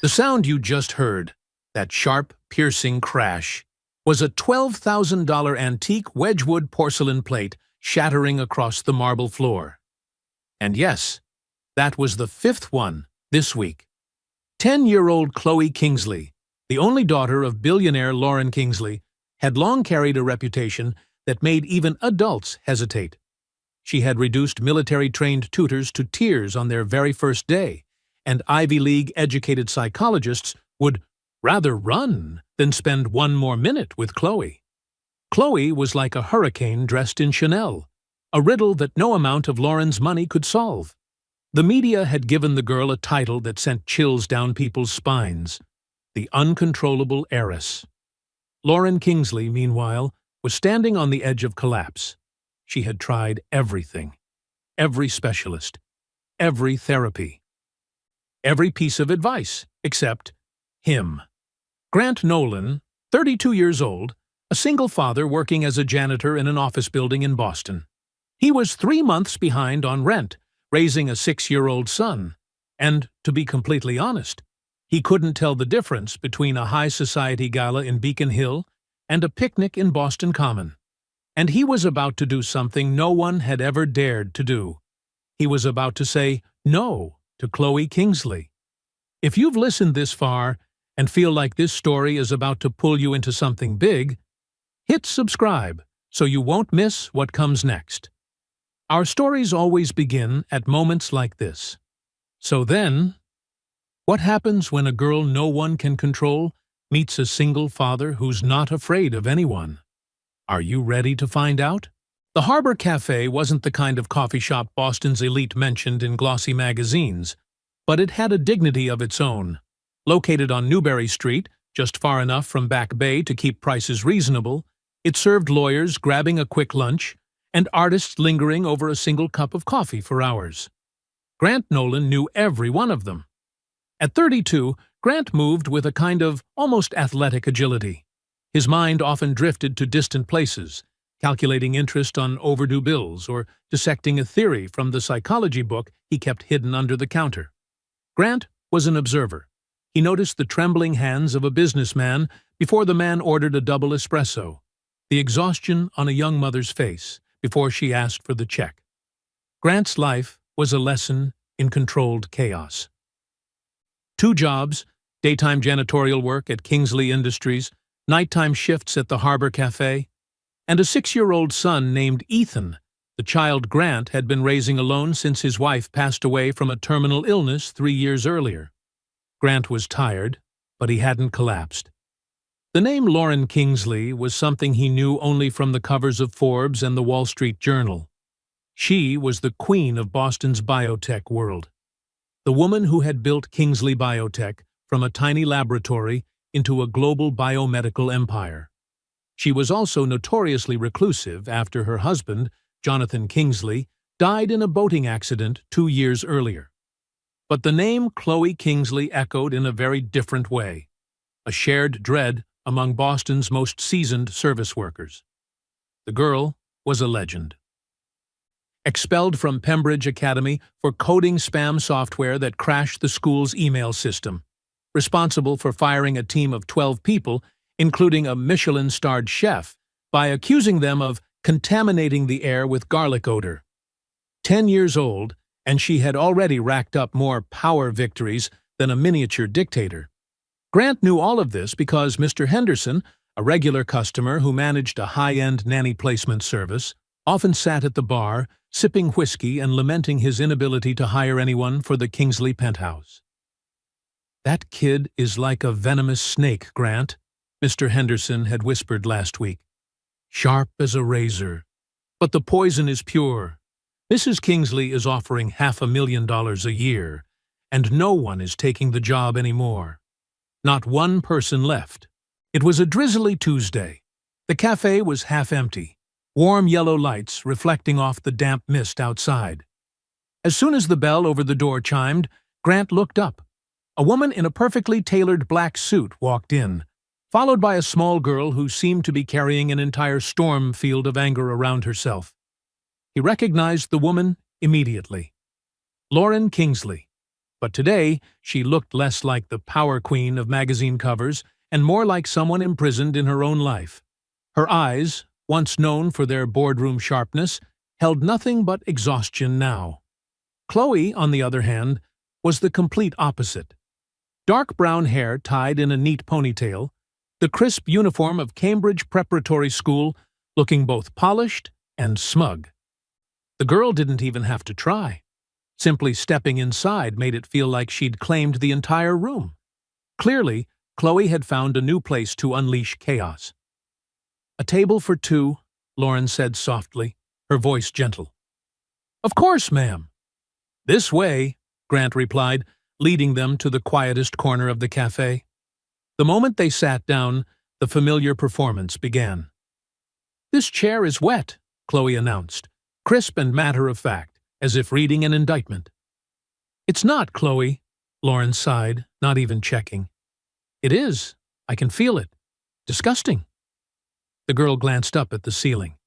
The sound you just heard, that sharp, piercing crash, was a $12,000 antique Wedgwood porcelain plate shattering across the marble floor. And yes, that was the fifth one this week. 10-year-old Chloe Kingsley, the only daughter of billionaire Lauren Kingsley, had long carried a reputation that made even adults hesitate. She had reduced military-trained tutors to tears on their very first day, and Ivy League-educated psychologists would rather run than spend one more minute with Chloe. Chloe was like a hurricane dressed in Chanel, a riddle that no amount of Lauren's money could solve. The media had given the girl a title that sent chills down people's spines: the uncontrollable heiress. Lauren Kingsley, meanwhile, was standing on the edge of collapse. She had tried everything, every specialist, every therapy, every piece of advice, except him. Grant Nolan, 32 years old, a single father working as a janitor in an office building in Boston. He was 3 months behind on rent, raising a 6-year-old son, and, to be completely honest, he couldn't tell the difference between a high society gala in Beacon Hill and a picnic in Boston Common. And he was about to do something no one had ever dared to do. He was about to say no to Chloe Kingsley. If you've listened this far and feel like this story is about to pull you into something big, hit subscribe so you won't miss what comes next. Our stories always begin at moments like this. So then, what happens when a girl no one can control meets a single father who's not afraid of anyone? Are you ready to find out? The Harbor Cafe wasn't the kind of coffee shop Boston's elite mentioned in glossy magazines, but it had a dignity of its own. Located on Newbury Street, just far enough from Back Bay to keep prices reasonable, it served lawyers grabbing a quick lunch and artists lingering over a single cup of coffee for hours. Grant Nolan knew every one of them. At 32, Grant moved with a kind of almost athletic agility. His mind often drifted to distant places, calculating interest on overdue bills or dissecting a theory from the psychology book he kept hidden under the counter. Grant was an observer. He noticed the trembling hands of a businessman before the man ordered a double espresso, the exhaustion on a young mother's face before she asked for the check. Grant's life was a lesson in controlled chaos. 2 jobs, daytime janitorial work at Kingsley Industries, nighttime shifts at the Harbor Cafe, and a 6-year-old son named Ethan, the child Grant had been raising alone since his wife passed away from a terminal illness 3 years earlier. Grant was tired, but he hadn't collapsed. The name Lauren Kingsley was something he knew only from the covers of Forbes and the Wall Street Journal. She was the queen of Boston's biotech world. The woman who had built Kingsley Biotech from a tiny laboratory into a global biomedical empire. She was also notoriously reclusive after her husband, Jonathan Kingsley, died in a boating accident 2 years earlier. But the name Chloe Kingsley echoed in a very different way, a shared dread among Boston's most seasoned service workers. The girl was a legend. Expelled from Pembridge Academy for coding spam software that crashed the school's email system, responsible for firing a team of 12 people, including a Michelin-starred chef, by accusing them of contaminating the air with garlic odor. 10 years old, and she had already racked up more power victories than a miniature dictator. Grant knew all of this because Mr. Henderson, a regular customer who managed a high-end nanny placement service, often sat at the bar, sipping whiskey and lamenting his inability to hire anyone for the Kingsley penthouse. "That kid is like a venomous snake, Grant," Mr. Henderson had whispered last week. "Sharp as a razor. But the poison is pure. Mrs. Kingsley is offering $500,000 a year, and no one is taking the job anymore. Not one person left." It was a drizzly Tuesday. The cafe was half empty, warm yellow lights reflecting off the damp mist outside. As soon as the bell over the door chimed, Grant looked up. A woman in a perfectly tailored black suit walked in, followed by a small girl who seemed to be carrying an entire storm field of anger around herself. He recognized the woman immediately. Lauren Kingsley. But today, she looked less like the power queen of magazine covers and more like someone imprisoned in her own life. Her eyes, once known for their boardroom sharpness, held nothing but exhaustion now. Chloe, on the other hand, was the complete opposite. Dark brown hair tied in a neat ponytail, the crisp uniform of Cambridge Preparatory School looking both polished and smug. The girl didn't even have to try. Simply stepping inside made it feel like she'd claimed the entire room. Clearly, Chloe had found a new place to unleash chaos. "A table for two," Lauren said softly, her voice gentle. "Of course, ma'am." "This way," Grant replied, leading them to the quietest corner of the cafe. The moment they sat down, the familiar performance began. "This chair is wet," Chloe announced, crisp and matter-of-fact, as if reading an indictment. "It's not, Chloe," Lauren sighed, not even checking. "It is. I can feel it. Disgusting." The girl glanced up at the ceiling.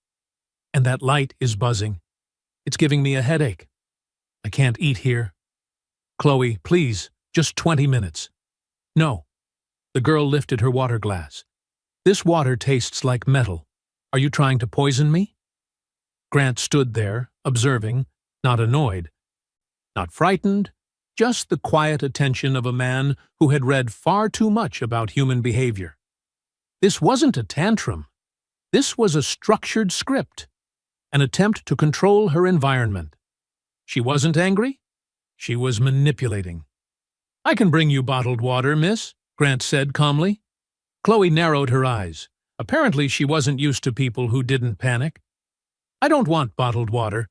"And that light is buzzing. It's giving me a headache. I can't eat here." "Chloe, please, just 20 minutes." "No." The girl lifted her water glass. "This water tastes like metal. Are you trying to poison me?" Grant stood there, observing, not annoyed, not frightened, just the quiet attention of a man who had read far too much about human behavior. This wasn't a tantrum. This was a structured script, an attempt to control her environment. She wasn't angry. She was manipulating. "I can bring you bottled water, miss," Grant said calmly. Chloe narrowed her eyes. Apparently she wasn't used to people who didn't panic. "I don't want bottled water.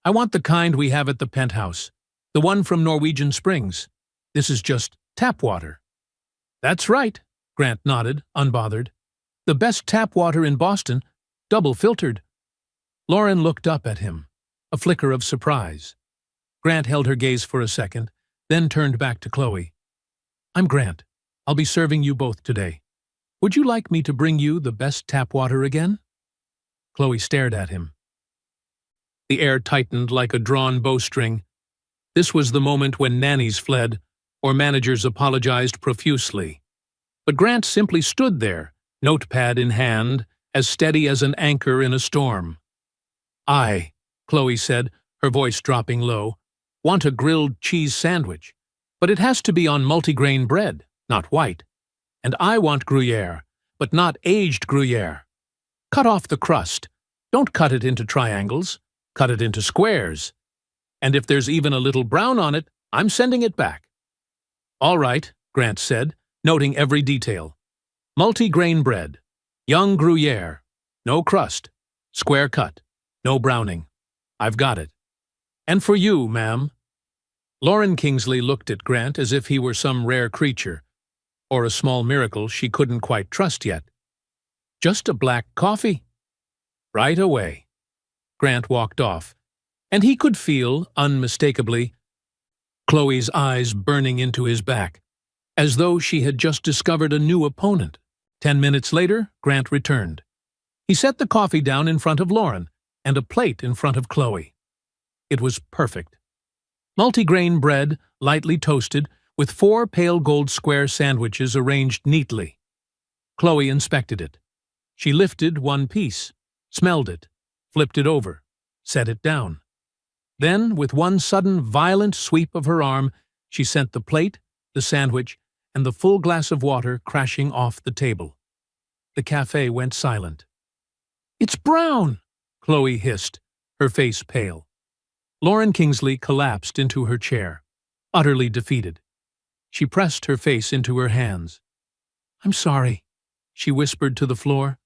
I want the kind we have at the penthouse, the one from Norwegian Springs. This is just tap water." "That's right," Grant nodded, unbothered. "The best tap water in Boston, double filtered." Lauren looked up at him, a flicker of surprise. Grant held her gaze for a second, then turned back to Chloe. "I'm Grant. I'll be serving you both today. Would you like me to bring you the best tap water again?" Chloe stared at him. The air tightened like a drawn bowstring. This was the moment when nannies fled, or managers apologized profusely. But Grant simply stood there, notepad in hand, as steady as an anchor in a storm. "I," Chloe said, her voice dropping low, "want a grilled cheese sandwich, but it has to be on multigrain bread, not white. And I want Gruyere, but not aged Gruyere. Cut off the crust. Don't cut it into triangles. Cut it into squares. And if there's even a little brown on it, I'm sending it back." "All right," Grant said, noting every detail. "Multigrain bread. Young Gruyere. No crust. Square cut. No browning. I've got it. And for you, ma'am." Lauren Kingsley looked at Grant as if he were some rare creature, or a small miracle she couldn't quite trust yet. "Just a black coffee." "Right away." Grant walked off, and he could feel, unmistakably, Chloe's eyes burning into his back, as though she had just discovered a new opponent. 10 minutes later, Grant returned. He set the coffee down in front of Lauren, and a plate in front of Chloe. It was perfect. Multigrain bread, lightly toasted, with 4 pale gold square sandwiches arranged neatly. Chloe inspected it. She lifted one piece, smelled it, flipped it over, set it down. Then, with one sudden violent sweep of her arm, she sent the plate, the sandwich, and the full glass of water crashing off the table. The cafe went silent. "It's brown!" Chloe hissed, her face pale. Lauren Kingsley collapsed into her chair, utterly defeated. She pressed her face into her hands. "I'm sorry," she whispered to the floor.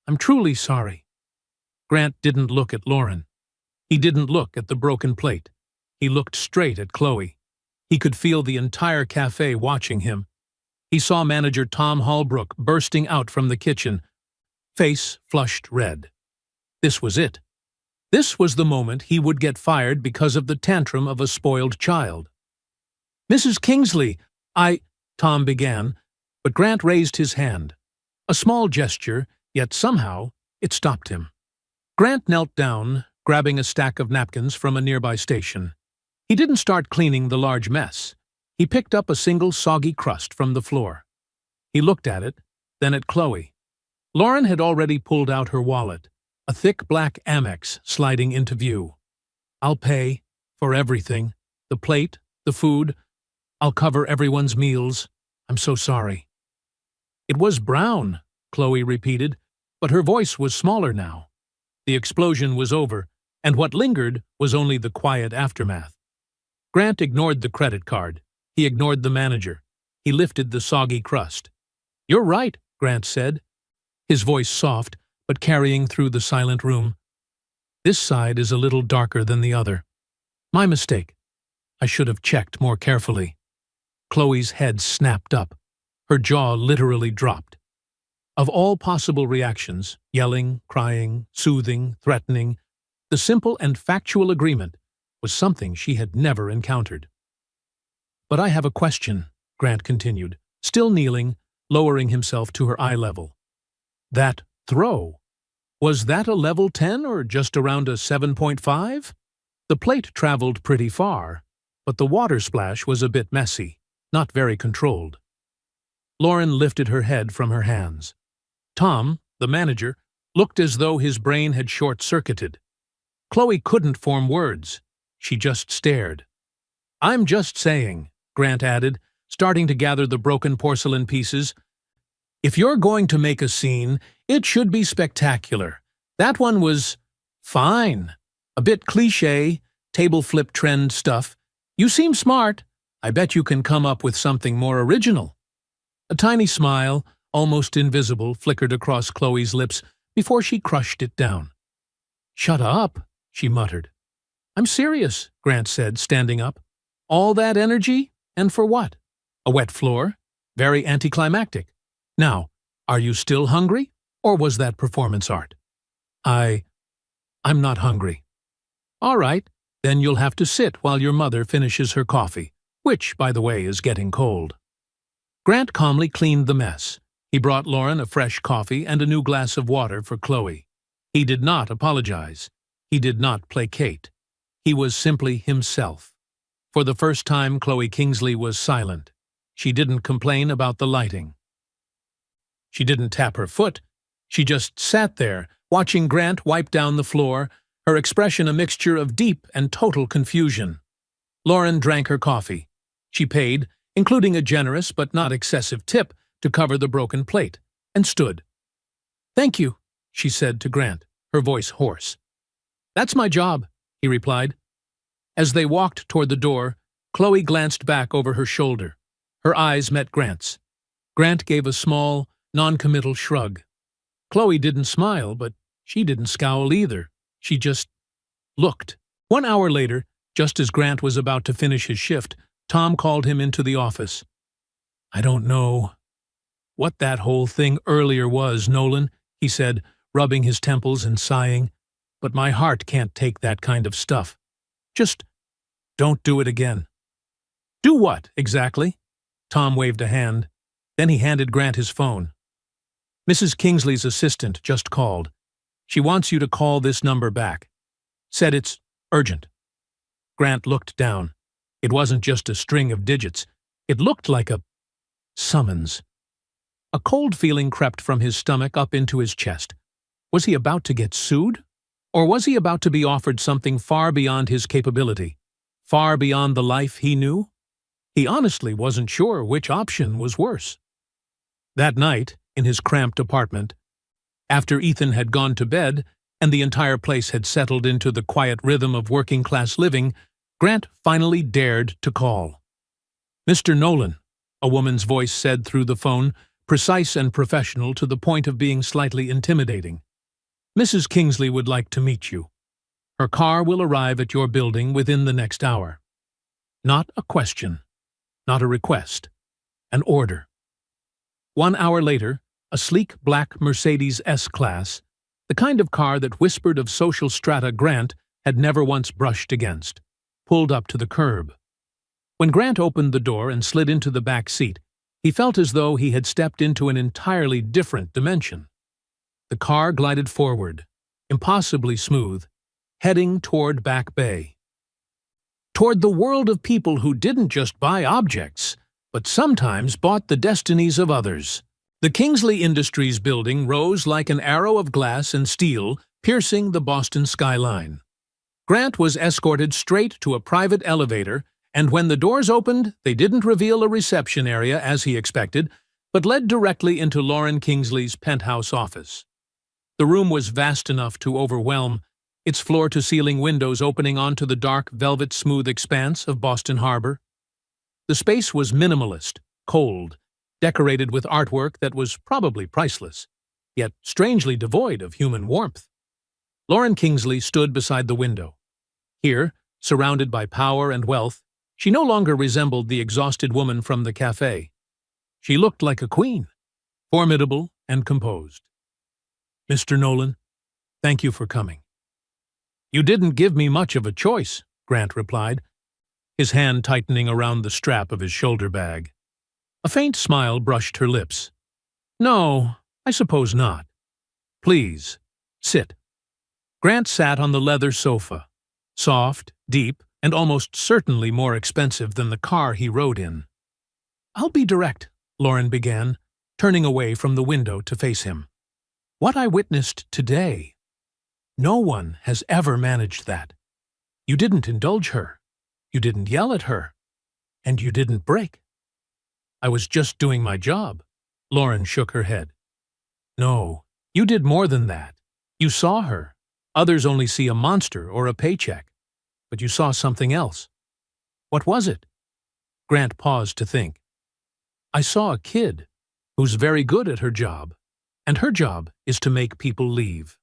"I'm truly sorry." Grant didn't look at Lauren. He didn't look at the broken plate. He looked straight at Chloe. He could feel the entire cafe watching him. He saw manager Tom Holbrook bursting out from the kitchen, face flushed red. This was it. This was the moment he would get fired because of the tantrum of a spoiled child. "Mrs. Kingsley, Tom began, but Grant raised his hand. A small gesture, yet somehow it stopped him. Grant knelt down, grabbing a stack of napkins from a nearby station. He didn't start cleaning the large mess. He picked up a single soggy crust from the floor. He looked at it, then at Chloe. Lauren had already pulled out her wallet, a thick black Amex sliding into view. "I'll pay for everything. The plate, the food. I'll cover everyone's meals. I'm so sorry." "It was brown," Chloe repeated, but her voice was smaller now. The explosion was over, and what lingered was only the quiet aftermath. Grant ignored the credit card. He ignored the manager. He lifted the soggy crust. "You're right," Grant said, his voice soft, but carrying through the silent room. "This side is a little darker than the other. My mistake. I should have checked more carefully." Chloe's head snapped up. Her jaw literally dropped. Of all possible reactions, yelling, crying, soothing, threatening, the simple and factual agreement was something she had never encountered. "But I have a question," Grant continued, still kneeling, lowering himself to her eye level. "That throw, was that a level 10 or just around a 7.5? The plate traveled pretty far, but the water splash was a bit messy, not very controlled." Lauren lifted her head from her hands. Tom, the manager, looked as though his brain had short-circuited. Chloe couldn't form words. She just stared. "I'm just saying," Grant added, starting to gather the broken porcelain pieces. "If you're going to make a scene, it should be spectacular. That one was fine. A bit cliché, table flip trend stuff. You seem smart. I bet you can come up with something more original." A tiny smile, almost invisible, flickered across Chloe's lips before she crushed it down. "Shut up," she muttered. "I'm serious," Grant said, standing up. "All that energy? And for what? A wet floor? Very anticlimactic. Now, are you still hungry, or was that performance art?" I'm not hungry." "All right, then you'll have to sit while your mother finishes her coffee, which, by the way, is getting cold." Grant calmly cleaned the mess. He brought Lauren a fresh coffee and a new glass of water for Chloe. He did not apologize. He did not placate. He was simply himself. For the first time, Chloe Kingsley was silent. She didn't complain about the lighting. She didn't tap her foot. She just sat there, watching Grant wipe down the floor, her expression a mixture of deep and total confusion. Lauren drank her coffee. She paid, including a generous but not excessive tip to cover the broken plate, and stood. "Thank you," she said to Grant, her voice hoarse. "That's my job," he replied. As they walked toward the door, Chloe glanced back over her shoulder. Her eyes met Grant's. Grant gave a small, non-committal shrug. Chloe didn't smile, but she didn't scowl either. She just looked. 1 hour later, just as Grant was about to finish his shift, Tom called him into the office. "I don't know what that whole thing earlier was, Nolan," he said, rubbing his temples and sighing, "but my heart can't take that kind of stuff. Just don't do it again." "Do what, exactly?" Tom waved a hand. Then he handed Grant his phone. "Mrs. Kingsley's assistant just called. She wants you to call this number back. Said it's urgent." Grant looked down. It wasn't just a string of digits. It looked like a summons. A cold feeling crept from his stomach up into his chest. Was he about to get sued? Or was he about to be offered something far beyond his capability? Far beyond the life he knew? He honestly wasn't sure which option was worse. That night, in his cramped apartment, after Ethan had gone to bed and the entire place had settled into the quiet rhythm of working-class living, Grant finally dared to call. "Mr. Nolan," a woman's voice said through the phone, precise and professional to the point of being slightly intimidating. "Mrs. Kingsley would like to meet you. Her car will arrive at your building within the next hour." Not a question, not a request, an order. 1 hour later, a sleek black Mercedes S-Class, the kind of car that whispered of social strata Grant had never once brushed against, pulled up to the curb. When Grant opened the door and slid into the back seat, he felt as though he had stepped into an entirely different dimension. The car glided forward, impossibly smooth, heading toward Back Bay. toward the world of people who didn't just buy objects, but sometimes bought the destinies of others. The Kingsley Industries building rose like an arrow of glass and steel, piercing the Boston skyline. Grant was escorted straight to a private elevator, and when the doors opened, they didn't reveal a reception area as he expected, but led directly into Lauren Kingsley's penthouse office. The room was vast enough to overwhelm, its floor-to-ceiling windows opening onto the dark, velvet-smooth expanse of Boston Harbor. The space was minimalist, cold, decorated with artwork that was probably priceless, yet strangely devoid of human warmth. Lauren Kingsley stood beside the window. Here, surrounded by power and wealth, she no longer resembled the exhausted woman from the cafe. She looked like a queen, formidable and composed. "Mr. Nolan, thank you for coming." "You didn't give me much of a choice," Grant replied, his hand tightening around the strap of his shoulder bag. A faint smile brushed her lips. "No, I suppose not. Please, sit." Grant sat on the leather sofa, soft, deep, and almost certainly more expensive than the car he rode in. "I'll be direct," Lauren began, turning away from the window to face him. "What I witnessed today, no one has ever managed that. You didn't indulge her, you didn't yell at her, and you didn't break." "I was just doing my job." Lauren shook her head. "No, you did more than that. You saw her. Others only see a monster or a paycheck. But you saw something else." "What was it?" Grant paused to think. "I saw a kid who's very good at her job, and her job is to make people leave."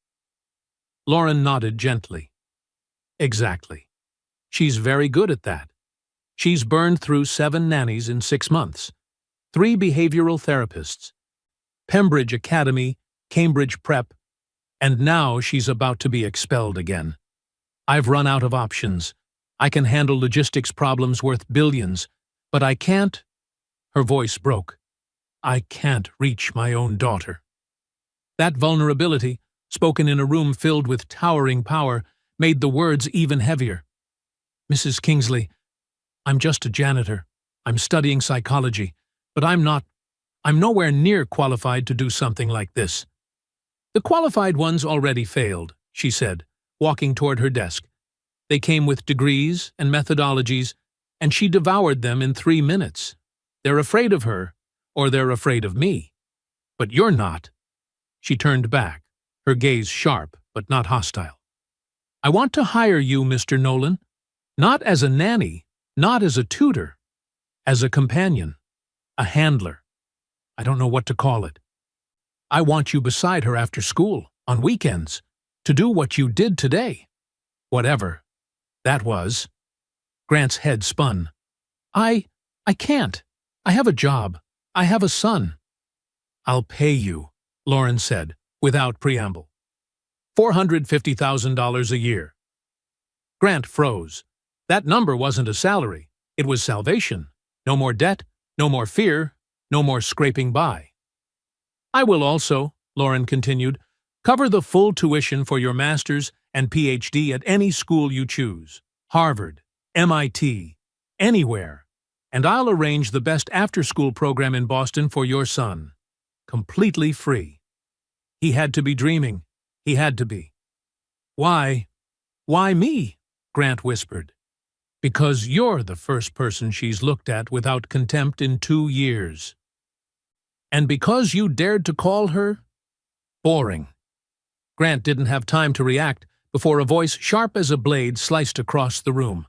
Lauren nodded gently. "Exactly. She's very good at that. She's burned through 7 nannies in 6 months, 3 behavioral therapists, Pembridge Academy, Cambridge Prep, and now she's about to be expelled again. I've run out of options. I can handle logistics problems worth billions, but I can't—" Her voice broke. "I can't reach my own daughter." That vulnerability, spoken in a room filled with towering power, made the words even heavier. "Mrs. Kingsley, I'm just a janitor. I'm studying psychology, but I'm nowhere near qualified to do something like this." "The qualified ones already failed," she said, walking toward her desk. "They came with degrees and methodologies, and she devoured them in 3 minutes. They're afraid of her, or they're afraid of me. But you're not." She turned back, her gaze sharp but not hostile. "I want to hire you, Mr. Nolan, not as a nanny, not as a tutor, as a companion, a handler. I don't know what to call it. I want you beside her after school, on weekends, to do what you did today. Whatever that was." Grant's head spun. I can't. I have a job. I have a son." "I'll pay you," Lauren said, without preamble. $450,000 a year. Grant froze. That number wasn't a salary. It was salvation. No more debt, no more fear, no more scraping by. "I will also," Lauren continued, "cover the full tuition for your master's and PhD at any school you choose. Harvard, MIT, anywhere. And I'll arrange the best after-school program in Boston for your son. Completely free." He had to be dreaming. He had to be. "Why me?" Grant whispered. "Because you're the first person she's looked at without contempt in 2 years. And because you dared to call her boring." Grant didn't have time to react before a voice sharp as a blade sliced across the room.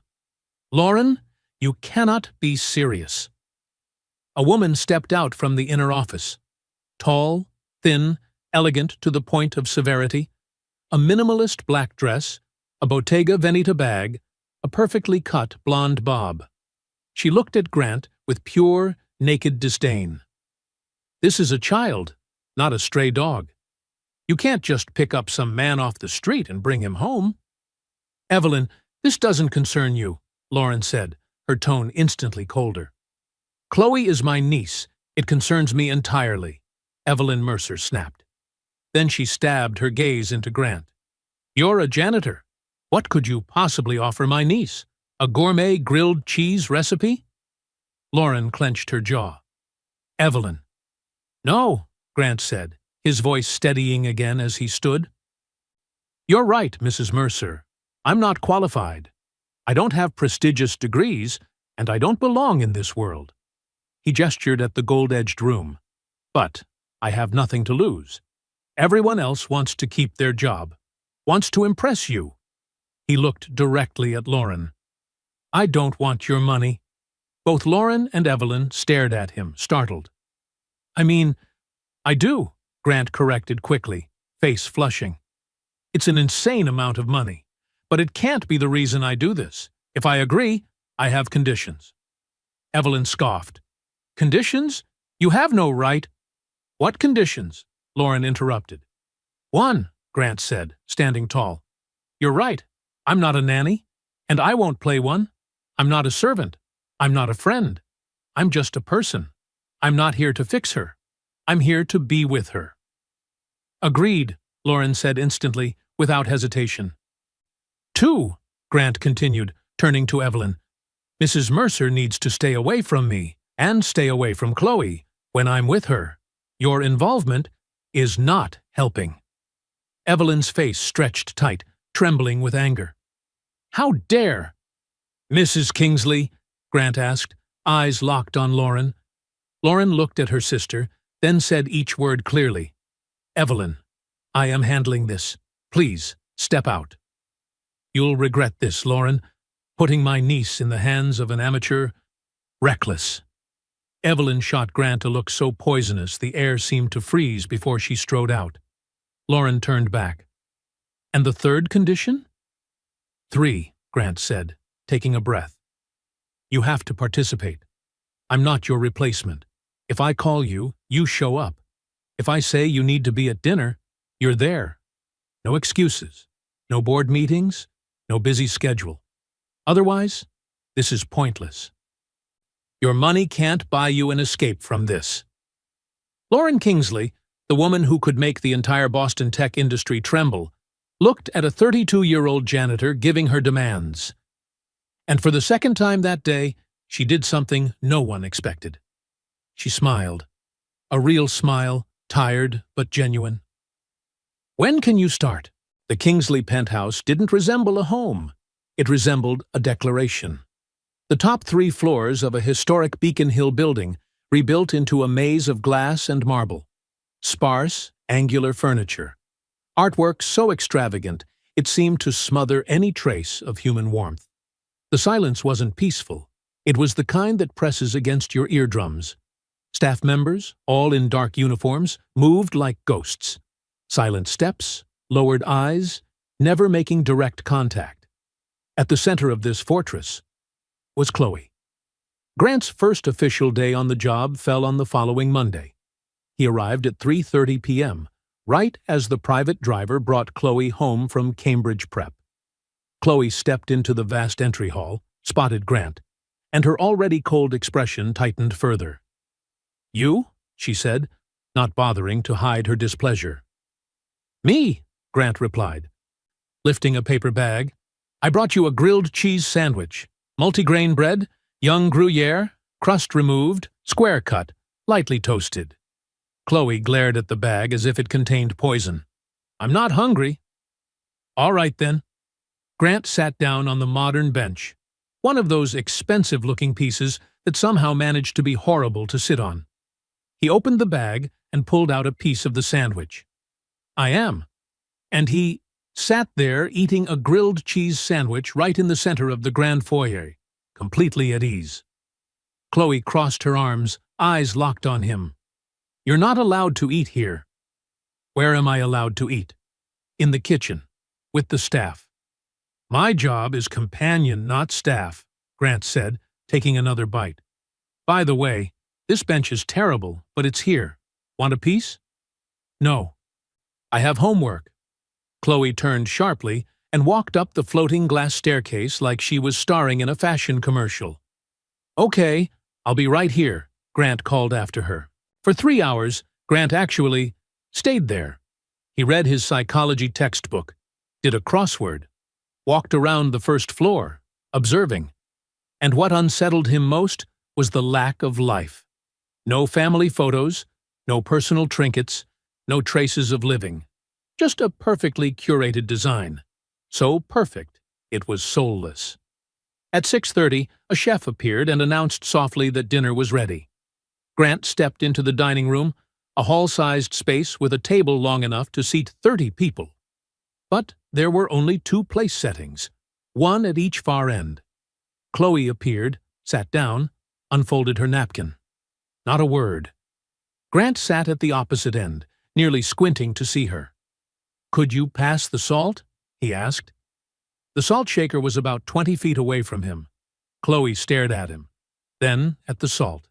"Lauren, you cannot be serious." A woman stepped out from the inner office. Tall, thin, elegant to the point of severity, a minimalist black dress, a Bottega Veneta bag, a perfectly cut blonde bob. She looked at Grant with pure, naked disdain. "This is a child, not a stray dog. You can't just pick up some man off the street and bring him home." "Evelyn, this doesn't concern you," Lauren said, her tone instantly colder. "Chloe is my niece. It concerns me entirely," Evelyn Mercer snapped. Then she stabbed her gaze into Grant. "You're a janitor. What could you possibly offer my niece? A gourmet grilled cheese recipe? Lauren clenched her jaw. Evelyn. No, Grant said, his voice steadying again as he stood. You're right, Mrs. Mercer. I'm not qualified. I don't have prestigious degrees, and I don't belong in this world. He gestured at the gold-edged room. But I have nothing to lose. Everyone else wants to keep their job, wants to impress you. He looked directly at Lauren. I don't want your money. Both Lauren and Evelyn stared at him, startled. I mean, I do, Grant corrected quickly, face flushing. It's an insane amount of money, but it can't be the reason I do this. If I agree, I have conditions. Evelyn scoffed. Conditions? You have no right. What conditions? Lauren interrupted. One, Grant said, standing tall. You're right. I'm not a nanny, and I won't play one. I'm not a servant. I'm not a friend. I'm just a person. I'm not here to fix her. I'm here to be with her. Agreed, Lauren said instantly, without hesitation. Two, Grant continued, turning to Evelyn. Mrs. Mercer needs to stay away from me, and stay away from Chloe, when I'm with her. Your involvement is not helping. Evelyn's face stretched tight, trembling with anger. How dare! Mrs. Kingsley, Grant asked, eyes locked on Lauren. Lauren looked at her sister, then said each word clearly. Evelyn, I am handling this. Please, step out. You'll regret this, Lauren, putting my niece in the hands of an amateur. Reckless. Evelyn shot Grant a look so poisonous the air seemed to freeze before she strode out. Lauren turned back. And the third condition? 3, Grant said, taking a breath. You have to participate. I'm not your replacement. If I call you, you show up. If I say you need to be at dinner, you're there. No excuses. No board meetings. No busy schedule. Otherwise, this is pointless. Your money can't buy you an escape from this. Lauren Kingsley, the woman who could make the entire Boston tech industry tremble, looked at a 32-year-old janitor giving her demands. And for the second time that day, she did something no one expected. She smiled. A real smile, tired but genuine. When can you start? The Kingsley penthouse didn't resemble a home. It resembled a declaration. The top 3 floors of a historic Beacon Hill building rebuilt into a maze of glass and marble. Sparse, angular furniture. Artwork so extravagant it seemed to smother any trace of human warmth. The silence wasn't peaceful. It was the kind that presses against your eardrums. Staff members, all in dark uniforms, moved like ghosts. Silent steps, lowered eyes, never making direct contact. At the center of this fortress was Chloe. Grant's first official day on the job fell on the following Monday. He arrived at 3:30 p.m., right as the private driver brought Chloe home from Cambridge Prep. Chloe stepped into the vast entry hall, spotted Grant, and her already cold expression tightened further. You? She said, not bothering to hide her displeasure. Me, Grant replied. Lifting a paper bag, I brought you a grilled cheese sandwich, multigrain bread, young Gruyere, crust removed, square cut, lightly toasted. Chloe glared at the bag as if it contained poison. I'm not hungry. All right, then. Grant sat down on the modern bench, one of those expensive-looking pieces that somehow managed to be horrible to sit on. He opened the bag and pulled out a piece of the sandwich. I am. And he sat there eating a grilled cheese sandwich right in the center of the grand foyer, completely at ease. Chloe crossed her arms, eyes locked on him. You're not allowed to eat here. Where am I allowed to eat? In the kitchen, with the staff. My job is companion, not staff, Grant said, taking another bite. By the way, this bench is terrible, but it's here. Want a piece? No. I have homework. Chloe turned sharply and walked up the floating glass staircase like she was starring in a fashion commercial. Okay, I'll be right here, Grant called after her. For 3 hours, Grant actually stayed there. He read his psychology textbook, did a crossword, walked around the first floor, observing. And what unsettled him most was the lack of life. No family photos, no personal trinkets, no traces of living. Just a perfectly curated design. So perfect, it was soulless. At 6:30, a chef appeared and announced softly that dinner was ready. Grant stepped into the dining room, a hall-sized space with a table long enough to seat 30 people. But there were only 2 place settings, one at each far end. Chloe appeared, sat down, unfolded her napkin. Not a word. Grant sat at the opposite end, nearly squinting to see her. "Could you pass the salt?" he asked. The salt shaker was about 20 feet away from him. Chloe stared at him, then at the salt,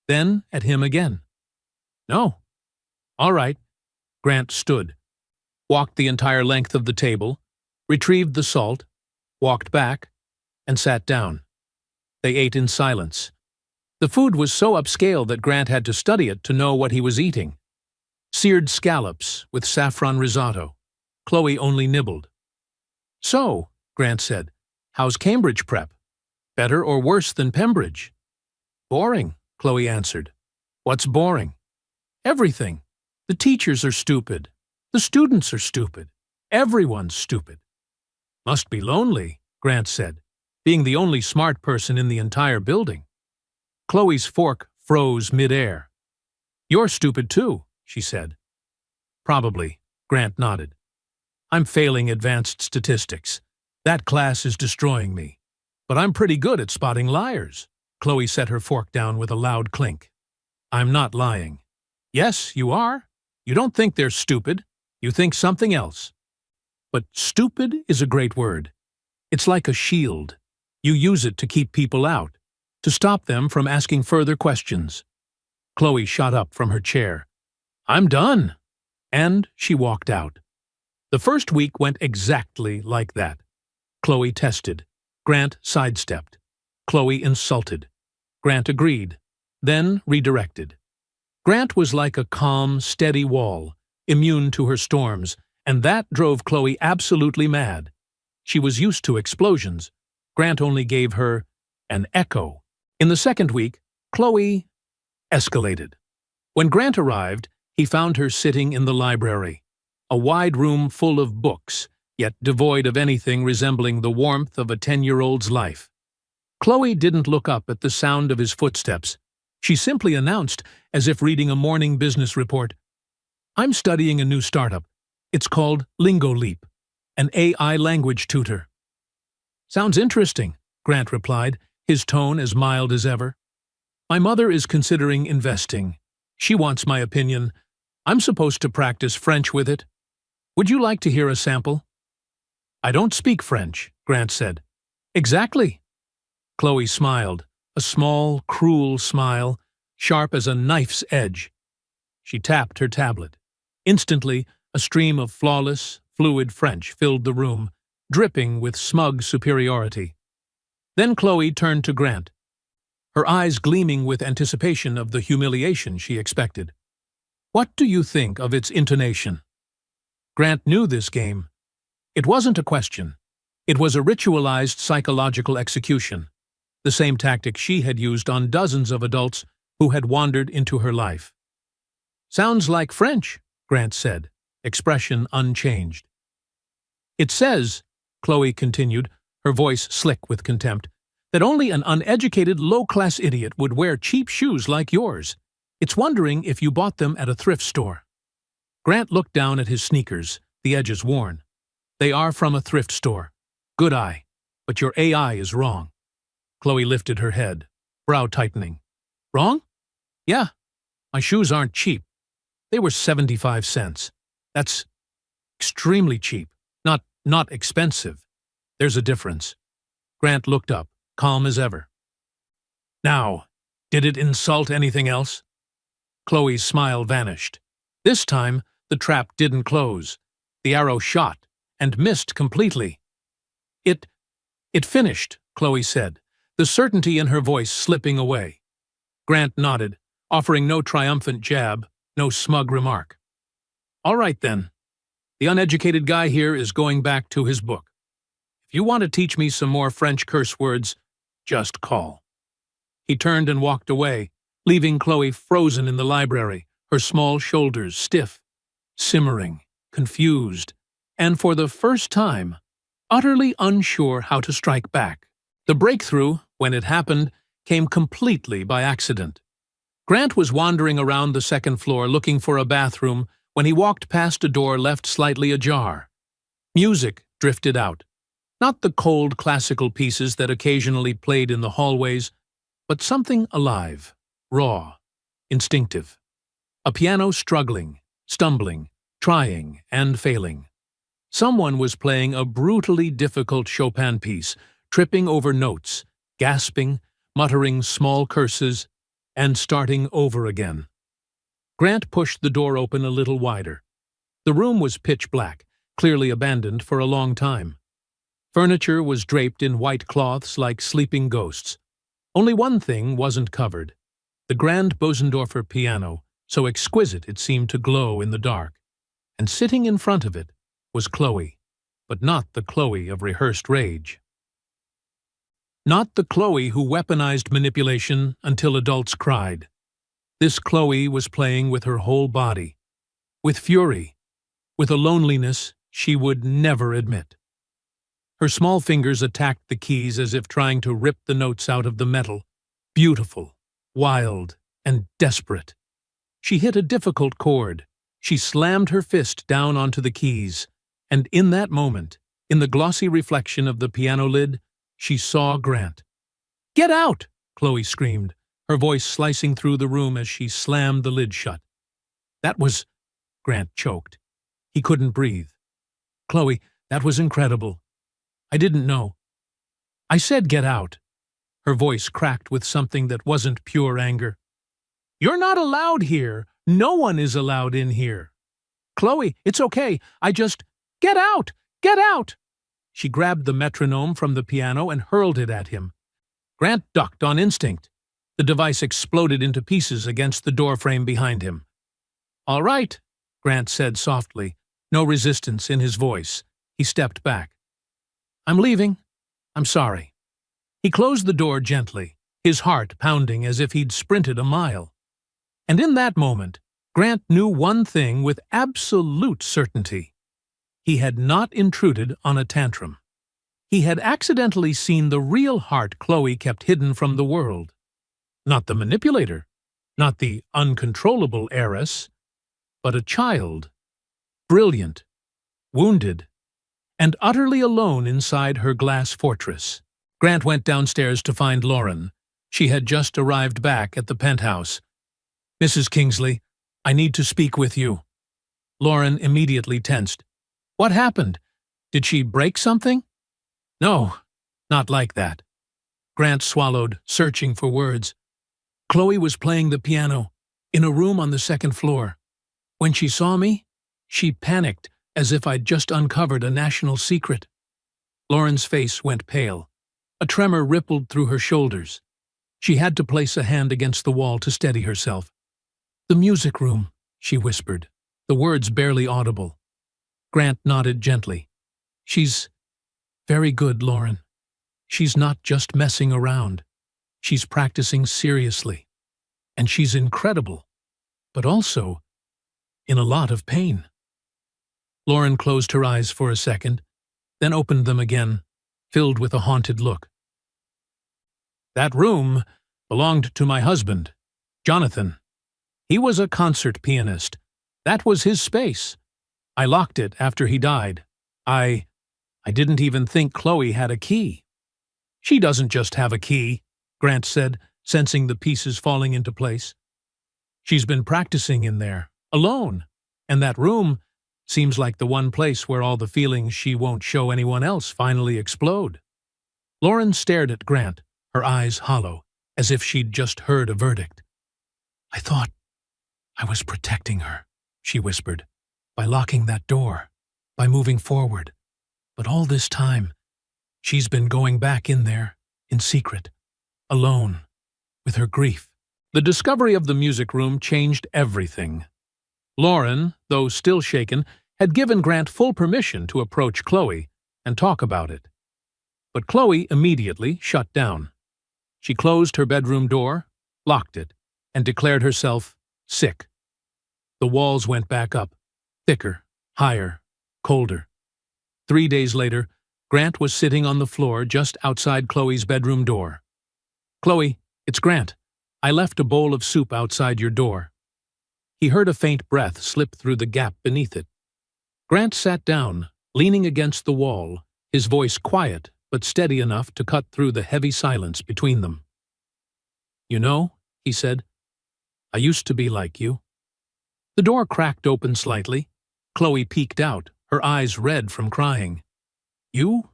then at him again. "No." "All right." Grant stood, walked the entire length of the table, retrieved the salt, walked back, and sat down. They ate in silence. The food was so upscale that Grant had to study it to know what he was eating. Seared scallops with saffron risotto. Chloe only nibbled. "So," Grant said, "how's Cambridge prep? Better or worse than Pembridge?" "Boring," Chloe answered. "What's boring?" "Everything. The teachers are stupid. The students are stupid. Everyone's stupid." "Must be lonely," Grant said, "being the only smart person in the entire building." Chloe's fork froze mid-air. "You're stupid too," she said. "Probably," Grant nodded. "I'm failing advanced statistics. That class is destroying me. But I'm pretty good at spotting liars." Chloe set her fork down with a loud clink. "I'm not lying." "Yes, you are. You don't think they're stupid. You think something else." "But stupid is a great word. It's like a shield. You use it to keep people out, to stop them from asking further questions." Chloe shot up from her chair. "I'm done." And she walked out. The first week went exactly like that. Chloe tested. Grant sidestepped. Chloe insulted. Grant agreed, then redirected. Grant was like a calm, steady wall, immune to her storms, and that drove Chloe absolutely mad. She was used to explosions. Grant only gave her an echo. In the second week, Chloe escalated. When Grant arrived, he found her sitting in the library, a wide room full of books, yet devoid of anything resembling the warmth of a 10-year-old's life. Chloe didn't look up at the sound of his footsteps. She simply announced, as if reading a morning business report, "I'm studying a new startup. It's called Lingo Leap, an AI language tutor." "Sounds interesting," Grant replied, his tone as mild as ever. "My mother is considering investing. She wants my opinion. I'm supposed to practice French with it. Would you like to hear a sample?" "I don't speak French," Grant said. "Exactly." Chloe smiled, a small, cruel smile, sharp as a knife's edge. She tapped her tablet. Instantly, a stream of flawless, fluid French filled the room, dripping with smug superiority. Then Chloe turned to Grant, her eyes gleaming with anticipation of the humiliation she expected. "What do you think of its intonation?" Grant knew this game. It wasn't a question. It was a ritualized psychological execution, the same tactic she had used on dozens of adults who had wandered into her life. "Sounds like French," Grant said, expression unchanged. "It says," Chloe continued, her voice slick with contempt, "that only an uneducated, low-class idiot would wear cheap shoes like yours. It's wondering if you bought them at a thrift store." Grant looked down at his sneakers, the edges worn. "They are from a thrift store. Good eye. But your AI is wrong." Chloe lifted her head, brow tightening. "Wrong? Yeah. My shoes aren't cheap. They were 75 cents. That's extremely cheap. Not expensive. There's a difference." Grant looked up, calm as ever. "Now, did it insult anything else?" Chloe's smile vanished. This time, the trap didn't close. The arrow shot, and missed completely. It finished," Chloe said, the certainty in her voice slipping away. Grant nodded, offering no triumphant jab, no smug remark. "All right, then. The uneducated guy here is going back to his book. If you want to teach me some more French curse words, just call." He turned and walked away, leaving Chloe frozen in the library, her small shoulders stiff, simmering, confused, and for the first time, utterly unsure how to strike back. The breakthrough, when it happened, came completely by accident. Grant was wandering around the second floor looking for a bathroom when he walked past a door left slightly ajar. Music drifted out. Not the cold classical pieces that occasionally played in the hallways, but something alive, raw, instinctive. A piano struggling, stumbling, trying, and failing. Someone was playing a brutally difficult Chopin piece, tripping over notes, gasping, muttering small curses, and starting over again. Grant pushed the door open a little wider. The room was pitch black, clearly abandoned for a long time. Furniture was draped in white cloths like sleeping ghosts. Only one thing wasn't covered: the grand Bosendorfer piano, so exquisite it seemed to glow in the dark. And sitting in front of it was Chloe, but not the Chloe of rehearsed rage. Not the Chloe who weaponized manipulation until adults cried. This Chloe was playing with her whole body, with fury, with a loneliness she would never admit. Her small fingers attacked the keys as if trying to rip the notes out of the metal, beautiful, wild, and desperate. She hit a difficult chord. She slammed her fist down onto the keys, and in that moment, in the glossy reflection of the piano lid, she saw Grant. "Get out!" Chloe screamed, her voice slicing through the room as she slammed the lid shut. "That was—" Grant choked. He couldn't breathe. "Chloe, that was incredible. I didn't know. I said get out." Her voice cracked with something that wasn't pure anger. "You're not allowed here. No one is allowed in here. Chloe, it's okay. I just— Get out! Get out!" She grabbed the metronome from the piano and hurled it at him. Grant ducked on instinct. The device exploded into pieces against the doorframe behind him. "All right," Grant said softly, no resistance in his voice. He stepped back. "I'm leaving. I'm sorry." He closed the door gently, his heart pounding as if he'd sprinted a mile. And in that moment, Grant knew one thing with absolute certainty. He had not intruded on a tantrum. He had accidentally seen the real heart Chloe kept hidden from the world. Not the manipulator, not the uncontrollable heiress, but a child, brilliant, wounded, and utterly alone inside her glass fortress. Grant went downstairs to find Lauren. She had just arrived back at the penthouse. "Mrs. Kingsley, I need to speak with you." Lauren immediately tensed. "What happened? Did she break something?" "No, not like that." Grant swallowed, searching for words. "Chloe was playing the piano in a room on the second floor. When she saw me, she panicked as if I'd just uncovered a national secret." Lauren's face went pale. A tremor rippled through her shoulders. She had to place a hand against the wall to steady herself. "The music room," she whispered, the words barely audible. Grant nodded gently. "She's very good, Lauren. She's not just messing around. She's practicing seriously. And she's incredible, but also in a lot of pain." Lauren closed her eyes for a second, then opened them again, filled with a haunted look. "That room belonged to my husband, Jonathan. He was a concert pianist. That was his space. I locked it after he died. I didn't even think Chloe had a key." "She doesn't just have a key," Grant said, sensing the pieces falling into place. "She's been practicing in there, alone, and that room seems like the one place where all the feelings she won't show anyone else finally explode." Lauren stared at Grant, her eyes hollow, as if she'd just heard a verdict. "I thought I was protecting her," she whispered, "by locking that door, by moving forward. But all this time, she's been going back in there, in secret, alone, with her grief." The discovery of the music room changed everything. Lauren, though still shaken, had given Grant full permission to approach Chloe and talk about it. But Chloe immediately shut down. She closed her bedroom door, locked it, and declared herself sick. The walls went back up, thicker, higher, colder. 3 days later, Grant was sitting on the floor just outside Chloe's bedroom door. "Chloe, it's Grant. I left a bowl of soup outside your door." He heard a faint breath slip through the gap beneath it. Grant sat down, leaning against the wall, his voice quiet but steady enough to cut through the heavy silence between them. "You know," he said, "I used to be like you." The door cracked open slightly. Chloe peeked out, her eyes red from crying. "You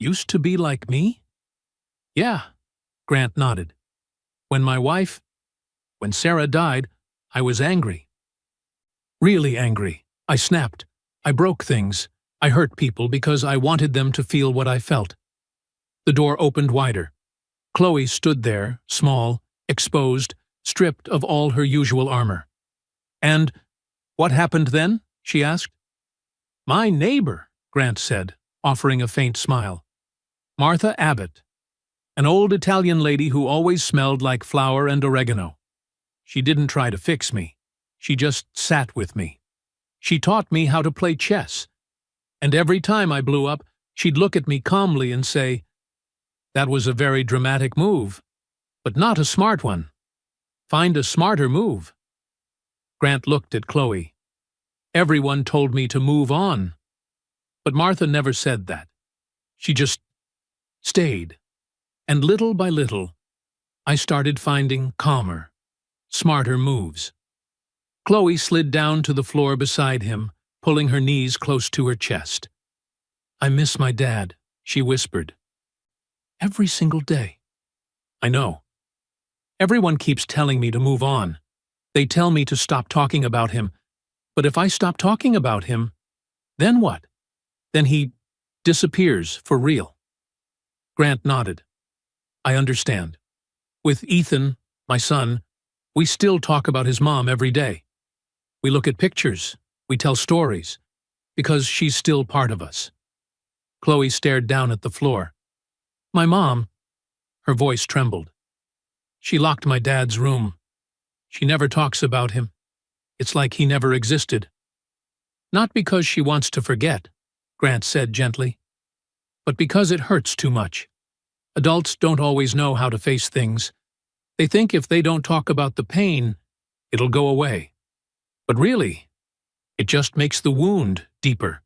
used to be like me?" "Yeah," Grant nodded. When Sarah died, I was angry. Really angry. I snapped. I broke things. I hurt people because I wanted them to feel what I felt." The door opened wider. Chloe stood there, small, exposed, stripped of all her usual armor. "And what happened then?" she asked. "My neighbor," Grant said, offering a faint smile. "Martha Abbott, an old Italian lady who always smelled like flour and oregano. She didn't try to fix me. She just sat with me. She taught me how to play chess. And every time I blew up, she'd look at me calmly and say, 'That was a very dramatic move, but not a smart one. Find a smarter move.'" Grant looked at Chloe. "Everyone told me to move on. But Martha never said that. She just stayed. And little by little, I started finding calmer, smarter moves." Chloe slid down to the floor beside him, pulling her knees close to her chest. "I miss my dad," she whispered. "Every single day." "I know. Everyone keeps telling me to move on. They tell me to stop talking about him. But if I stop talking about him, then what? Then he disappears for real." Grant nodded. "I understand. With Ethan, my son, we still talk about his mom every day. We look at pictures, we tell stories, because she's still part of us." Chloe stared down at the floor. "My mom," her voice trembled. "She locked my dad's room. She never talks about him. It's like he never existed." "Not because she wants to forget," Grant said gently, "but because it hurts too much. Adults don't always know how to face things. They think if they don't talk about the pain, it'll go away. But really, it just makes the wound deeper."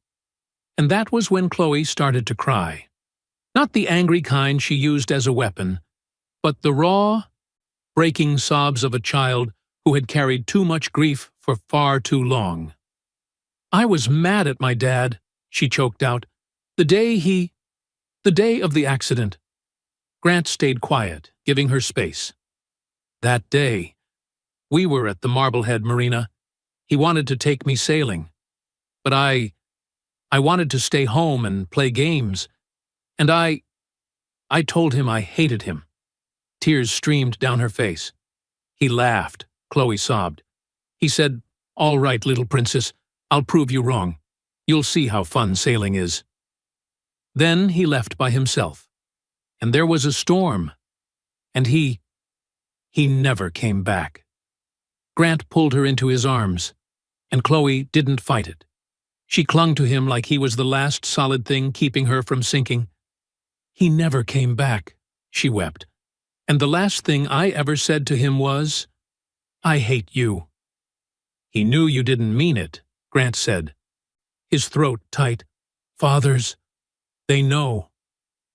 And that was when Chloe started to cry. Not the angry kind she used as a weapon, but the raw, breaking sobs of a child who had carried too much grief for far too long. "I was mad at my dad," she choked out. The day of the accident." Grant stayed quiet, giving her space. "That day, we were at the Marblehead Marina. He wanted to take me sailing. But I wanted to stay home and play games. And I told him I hated him." Tears streamed down her face. "He laughed," Chloe sobbed. "He said, 'All right, little princess, I'll prove you wrong. You'll see how fun sailing is.' Then he left by himself. And there was a storm. And he never came back." Grant pulled her into his arms, and Chloe didn't fight it. She clung to him like he was the last solid thing keeping her from sinking. "He never came back," she wept. "And the last thing I ever said to him was, 'I hate you.'" "He knew you didn't mean it," Grant said, his throat tight. "Fathers, they know."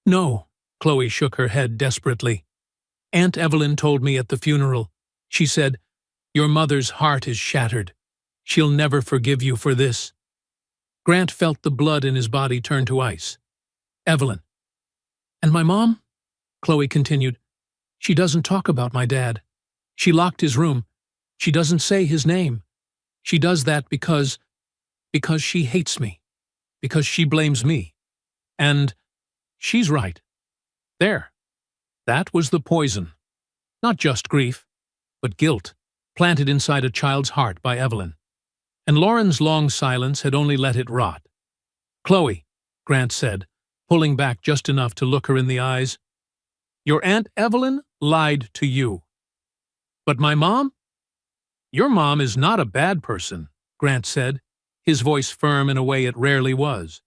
"No," Chloe shook her head desperately. "Aunt Evelyn told me at the funeral. She said, 'Your mother's heart is shattered. She'll never forgive you for this.'" Grant felt the blood in his body turn to ice. "Evelyn." "And my mom?" Chloe continued. "She doesn't talk about my dad. She locked his room. She doesn't say his name. She does that because she hates me. Because she blames me. And she's right. There. That was the poison. Not just grief, but guilt, planted inside a child's heart by Evelyn. And Lauren's long silence had only let it rot. "Chloe," Grant said, pulling back just enough to look her in the eyes. "Your Aunt Evelyn lied to you. But my mom? Your mom is not a bad person," Grant said, his voice firm in a way it rarely was.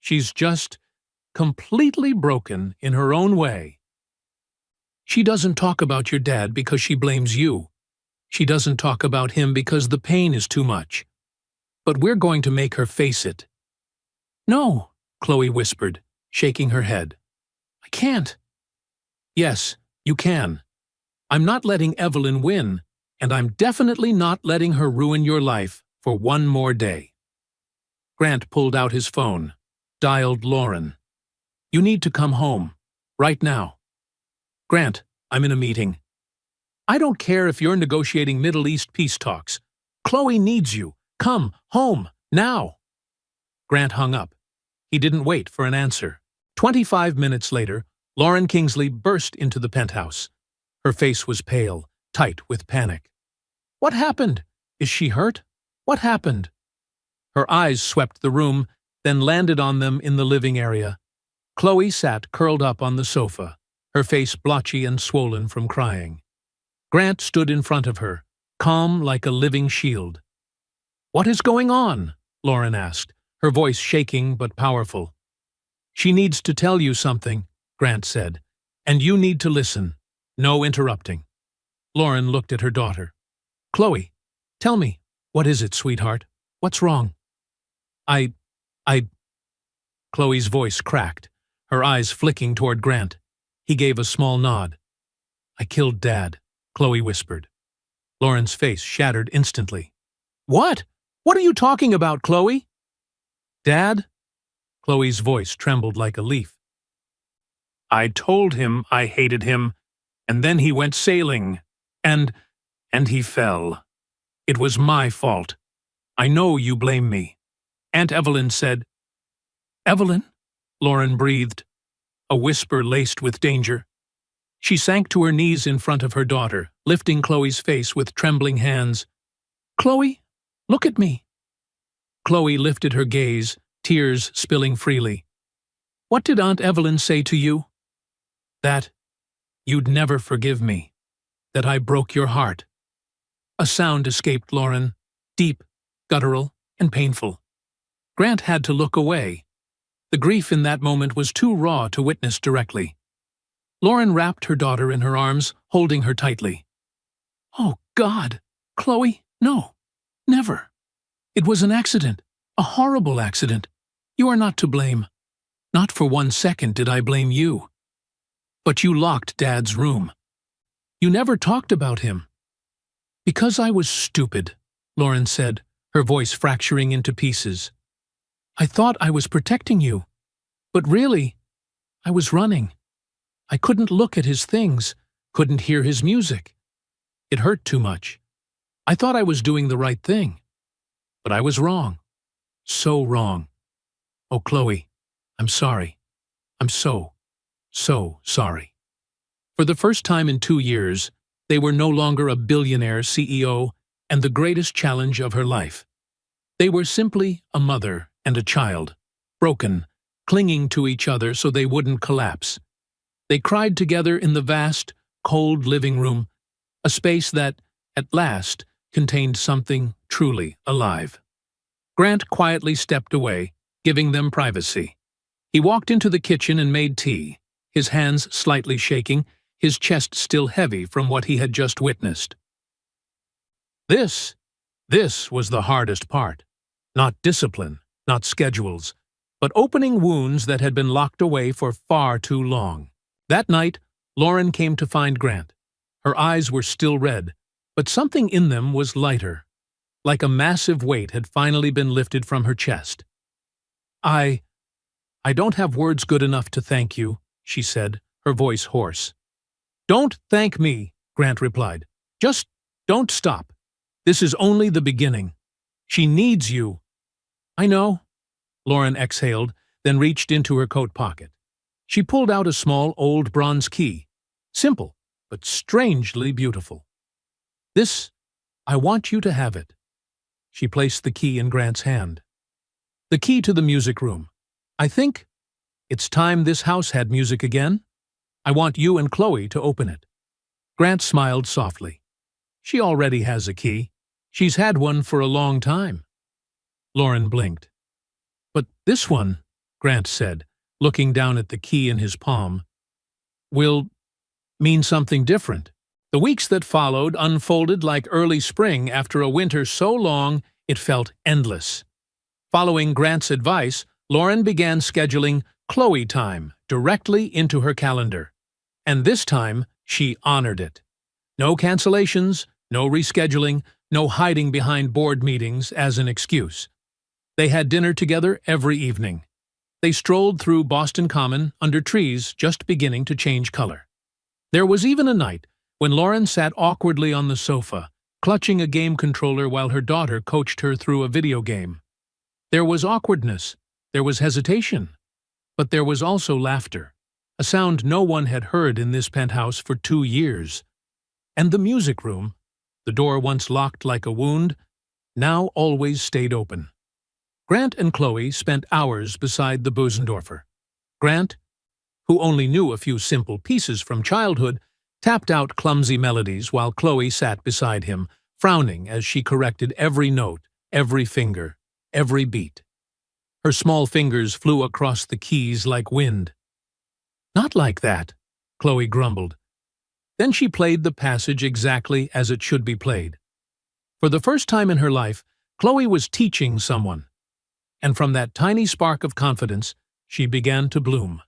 "She's just completely broken in her own way. She doesn't talk about your dad because she blames you. She doesn't talk about him because the pain is too much. But we're going to make her face it." "No," Chloe whispered, shaking her head. "I can't." "Yes, you can. I'm not letting Evelyn win, and I'm definitely not letting her ruin your life for one more day." Grant pulled out his phone, dialed Lauren. "You need to come home, right now." "Grant, I'm in a meeting." "I don't care if you're negotiating Middle East peace talks. Chloe needs you. Come home, now." Grant hung up. He didn't wait for an answer. 25 minutes later, Lauren Kingsley burst into the penthouse. Her face was pale, tight with panic. "What happened? Is she hurt? What happened?" Her eyes swept the room, then landed on them in the living area. Chloe sat curled up on the sofa, her face blotchy and swollen from crying. Grant stood in front of her, calm like a living shield. "What is going on?" Lauren asked, her voice shaking but powerful. "She needs to tell you something," Grant said, "and you need to listen. No interrupting." Lauren looked at her daughter. "Chloe, tell me, what is it, sweetheart? What's wrong?" I... Chloe's voice cracked, her eyes flicking toward Grant. He gave a small nod. "I killed Dad," Chloe whispered. Lauren's face shattered instantly. "What? What are you talking about, Chloe?" "Dad?" Chloe's voice trembled like a leaf. "I told him I hated him, and then he went sailing, and he fell. It was my fault. I know you blame me. Aunt Evelyn said—" "Evelyn?" Lauren breathed, a whisper laced with danger. She sank to her knees in front of her daughter, lifting Chloe's face with trembling hands. "Chloe, look at me." Chloe lifted her gaze, tears spilling freely. "What did Aunt Evelyn say to you?" "That you'd never forgive me. That I broke your heart." A sound escaped Lauren, deep, guttural, and painful. Grant had to look away. The grief in that moment was too raw to witness directly. Lauren wrapped her daughter in her arms, holding her tightly. "Oh, God! Chloe, no! Never! It was an accident, a horrible accident. You are not to blame. Not for 1 second did I blame you. But you locked Dad's room. You never talked about him." "Because I was stupid," Lauren said, her voice fracturing into pieces. "I thought I was protecting you. But really, I was running. I couldn't look at his things, couldn't hear his music. It hurt too much. I thought I was doing the right thing. But I was wrong. So wrong. Oh, Chloe, I'm sorry. I'm so sorry." For the first time in 2 years, they were no longer a billionaire CEO and the greatest challenge of her life. They were simply a mother and a child, broken, clinging to each other so they wouldn't collapse. They cried together in the vast, cold living room, a space that, at last, contained something truly alive. Grant quietly stepped away, giving them privacy. He walked into the kitchen and made tea, his hands slightly shaking, his chest still heavy from what he had just witnessed. This was the hardest part. Not discipline, not schedules, but opening wounds that had been locked away for far too long. That night, Lauren came to find Grant. Her eyes were still red, but something in them was lighter, like a massive weight had finally been lifted from her chest. I don't have words good enough to thank you," she said, her voice hoarse. "Don't thank me," Grant replied. "Just don't stop. This is only the beginning. She needs you." "I know," Lauren exhaled, then reached into her coat pocket. She pulled out a small old bronze key, simple but strangely beautiful. I want you to have it." She placed the key in Grant's hand. "The key to the music room. I think It's time this house had music again. I want you and Chloe to open it." Grant smiled softly. "She already has a key. She's had one for a long time." Lauren blinked. "But this one," Grant said, looking down at the key in his palm, "will mean something different." The weeks that followed unfolded like early spring after a winter so long it felt endless. Following Grant's advice, Lauren began scheduling Chloe time directly into her calendar. And this time, she honored it. No cancellations, no rescheduling, no hiding behind board meetings as an excuse. They had dinner together every evening. They strolled through Boston Common under trees just beginning to change color. There was even a night when Lauren sat awkwardly on the sofa, clutching a game controller while her daughter coached her through a video game. There was awkwardness, there was hesitation, but there was also laughter, a sound no one had heard in this penthouse for 2 years. And the music room, the door once locked like a wound, now always stayed open. Grant and Chloe spent hours beside the Bösendorfer. Grant, who only knew a few simple pieces from childhood, tapped out clumsy melodies while Chloe sat beside him, frowning as she corrected every note, every finger, every beat. Her small fingers flew across the keys like wind. "Not like that," Chloe grumbled. Then she played the passage exactly as it should be played. For the first time in her life, Chloe was teaching someone. And from that tiny spark of confidence, she began to bloom.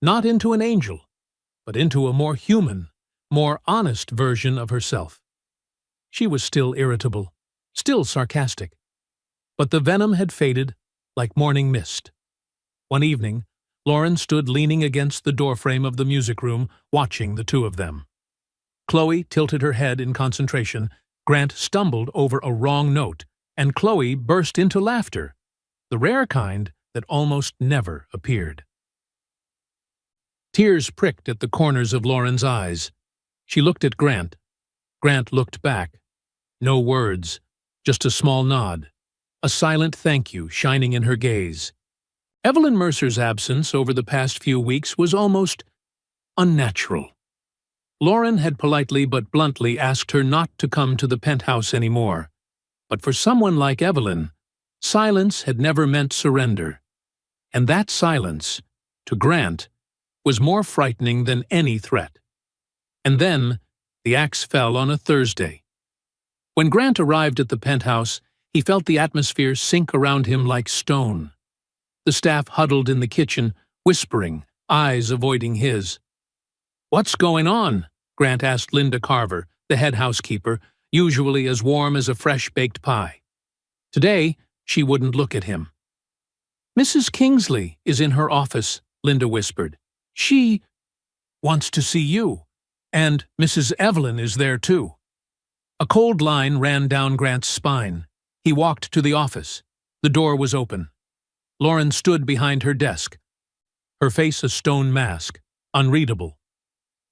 Not into an angel, but into a more human, more honest version of herself. She was still irritable, still sarcastic. But the venom had faded like morning mist. One evening, Lauren stood leaning against the doorframe of the music room, watching the two of them. Chloe tilted her head in concentration, Grant stumbled over a wrong note, and Chloe burst into laughter, the rare kind that almost never appeared. Tears pricked at the corners of Lauren's eyes. She looked at Grant. Grant looked back. No words, just a small nod, a silent thank you shining in her gaze. Evelyn Mercer's absence over the past few weeks was almost unnatural. Lauren had politely but bluntly asked her not to come to the penthouse anymore. But for someone like Evelyn, silence had never meant surrender. And that silence, to Grant, was more frightening than any threat. And then, the axe fell on a Thursday. When Grant arrived at the penthouse, he felt the atmosphere sink around him like stone. The staff huddled in the kitchen, whispering, eyes avoiding his. "What's going on?" Grant asked Linda Carver, the head housekeeper, usually as warm as a fresh-baked pie. Today, she wouldn't look at him. "Mrs. Kingsley is in her office," Linda whispered. "She wants to see you. And Mrs. Evelyn is there too." A cold line ran down Grant's spine. He walked to the office. The door was open. Lauren stood behind her desk, her face a stone mask, unreadable.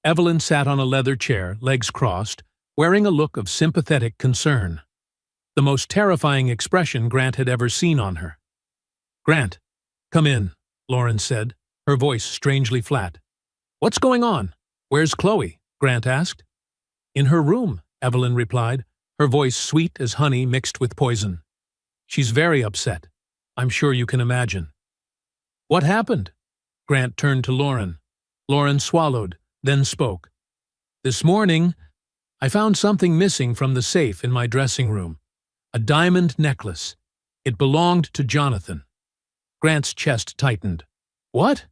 Evelyn sat on a leather chair, legs crossed, wearing a look of sympathetic concern. The most terrifying expression Grant had ever seen on her. "Grant, come in," Lauren said, her voice strangely flat. "What's going on? Where's Chloe?" Grant asked. "In her room," Evelyn replied, her voice sweet as honey mixed with poison. "She's very upset. I'm sure you can imagine." "What happened?" Grant turned to Lauren. Lauren swallowed, then spoke. "This morning, I found something missing from the safe in my dressing room. A diamond necklace. It belonged to Jonathan." Grant's chest tightened. "What?"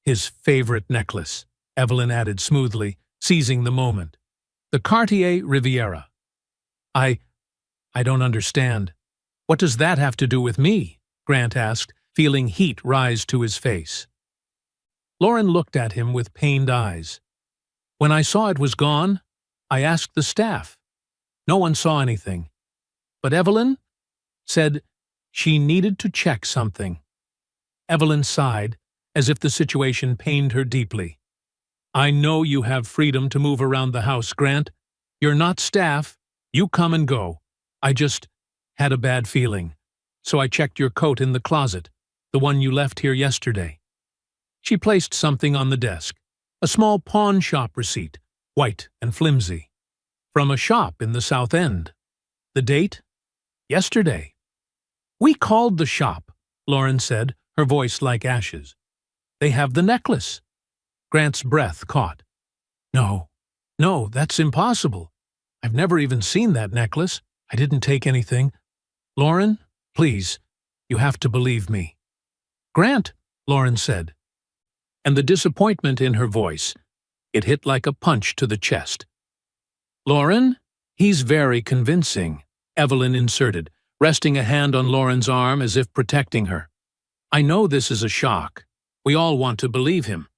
"His favorite necklace," Evelyn added smoothly, seizing the moment. "The Cartier Riviera." I don't understand. What does that have to do with me?" Grant asked, feeling heat rise to his face. Lauren looked at him with pained eyes. "When I saw it was gone, I asked the staff. No one saw anything. But Evelyn said she needed to check something." Evelyn sighed, as if the situation pained her deeply. "I know you have freedom to move around the house, Grant. You're not staff. You come and go. I just had a bad feeling. So I checked your coat in the closet, the one you left here yesterday." She placed something on the desk, a small pawn shop receipt, white and flimsy, from a shop in the South End. The date? Yesterday. "We called the shop," Lauren said, her voice like ashes. "They have the necklace." Grant's breath caught. "No, no, that's impossible. I've never even seen that necklace. I didn't take anything. Lauren, please, you have to believe me." "Grant," Lauren said. And the disappointment in her voice, it hit like a punch to the chest. "Lauren, he's very convincing," Evelyn inserted, resting a hand on Lauren's arm as if protecting her. "I know this is a shock. We all want to believe him.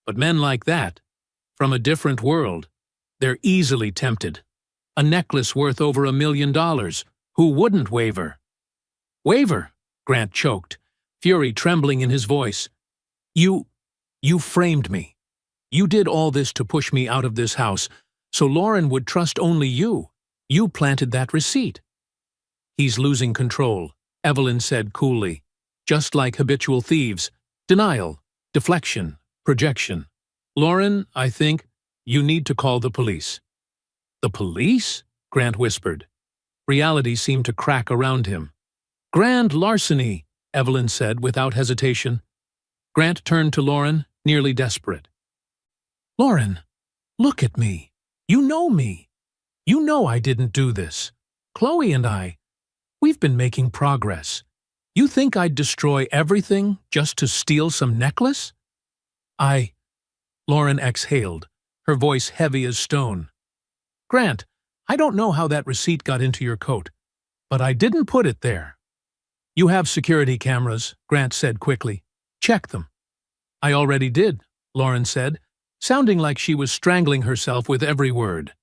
But men like that, from a different world, they're easily tempted. A necklace worth over $1 million. Who wouldn't waver?" "Waver?" Grant choked, fury trembling in his voice. You framed me. You did all this to push me out of this house, so Lauren would trust only you. You planted that receipt." "He's losing control," Evelyn said coolly. "Just like habitual thieves. Denial, deflection, projection. Lauren, I think you need to call the police." "The police?" Grant whispered. Reality seemed to crack around him. "Grand larceny," Evelyn said without hesitation. Grant turned to Lauren, nearly desperate. "Lauren, look at me. You know me. You know I didn't do this. Chloe and we've been making progress. You think I'd destroy everything just to steal some necklace?" Lauren exhaled, her voice heavy as stone. "Grant, I don't know how that receipt got into your coat, but I didn't put it there." "You have security cameras," Grant said quickly. "Check them." "I already did," Lauren said, sounding like she was strangling herself with every word.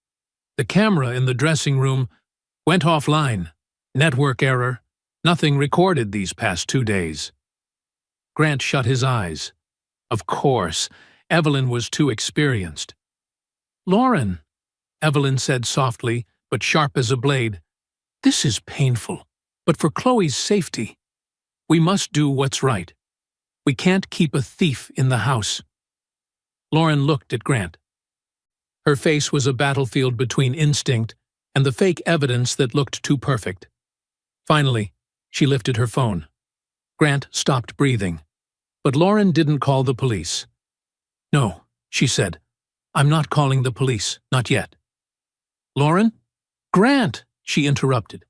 "The camera in the dressing room went offline. Network error. Nothing recorded these past 2 days." Grant shut his eyes. Of course, Evelyn was too experienced. "Lauren," Evelyn said softly, but sharp as a blade, "this is painful, but for Chloe's safety, we must do what's right. We can't keep a thief in the house." Lauren looked at Grant. Her face was a battlefield between instinct and the fake evidence that looked too perfect. Finally, she lifted her phone. Grant stopped breathing. But Lauren didn't call the police. "No," she said. "I'm not calling the police, not yet." "Lauren?" "Grant," she interrupted.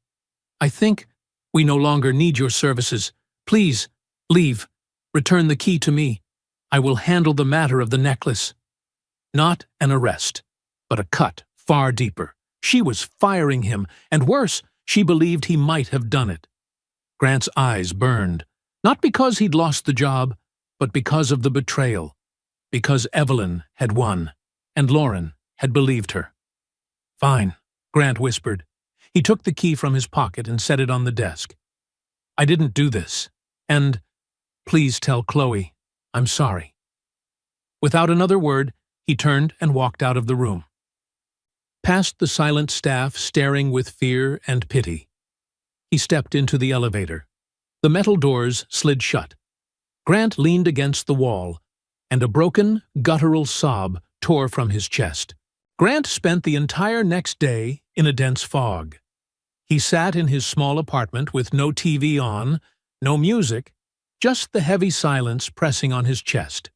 "I think we no longer need your services. Please, leave. Return the key to me. I will handle the matter of the necklace." Not an arrest, but a cut far deeper. She was firing him, and worse, she believed he might have done it. Grant's eyes burned, not because he'd lost the job, but because of the betrayal, because Evelyn had won, and Lauren had believed her. "Fine," Grant whispered. He took the key from his pocket and set it on the desk. "I didn't do this, and please tell Chloe I'm sorry." Without another word, he turned and walked out of the room. Past the silent staff staring with fear and pity. He stepped into the elevator. The metal doors slid shut. Grant leaned against the wall, and a broken, guttural sob tore from his chest. Grant spent the entire next day in a dense fog. He sat in his small apartment with no TV on, no music, just the heavy silence pressing on his chest.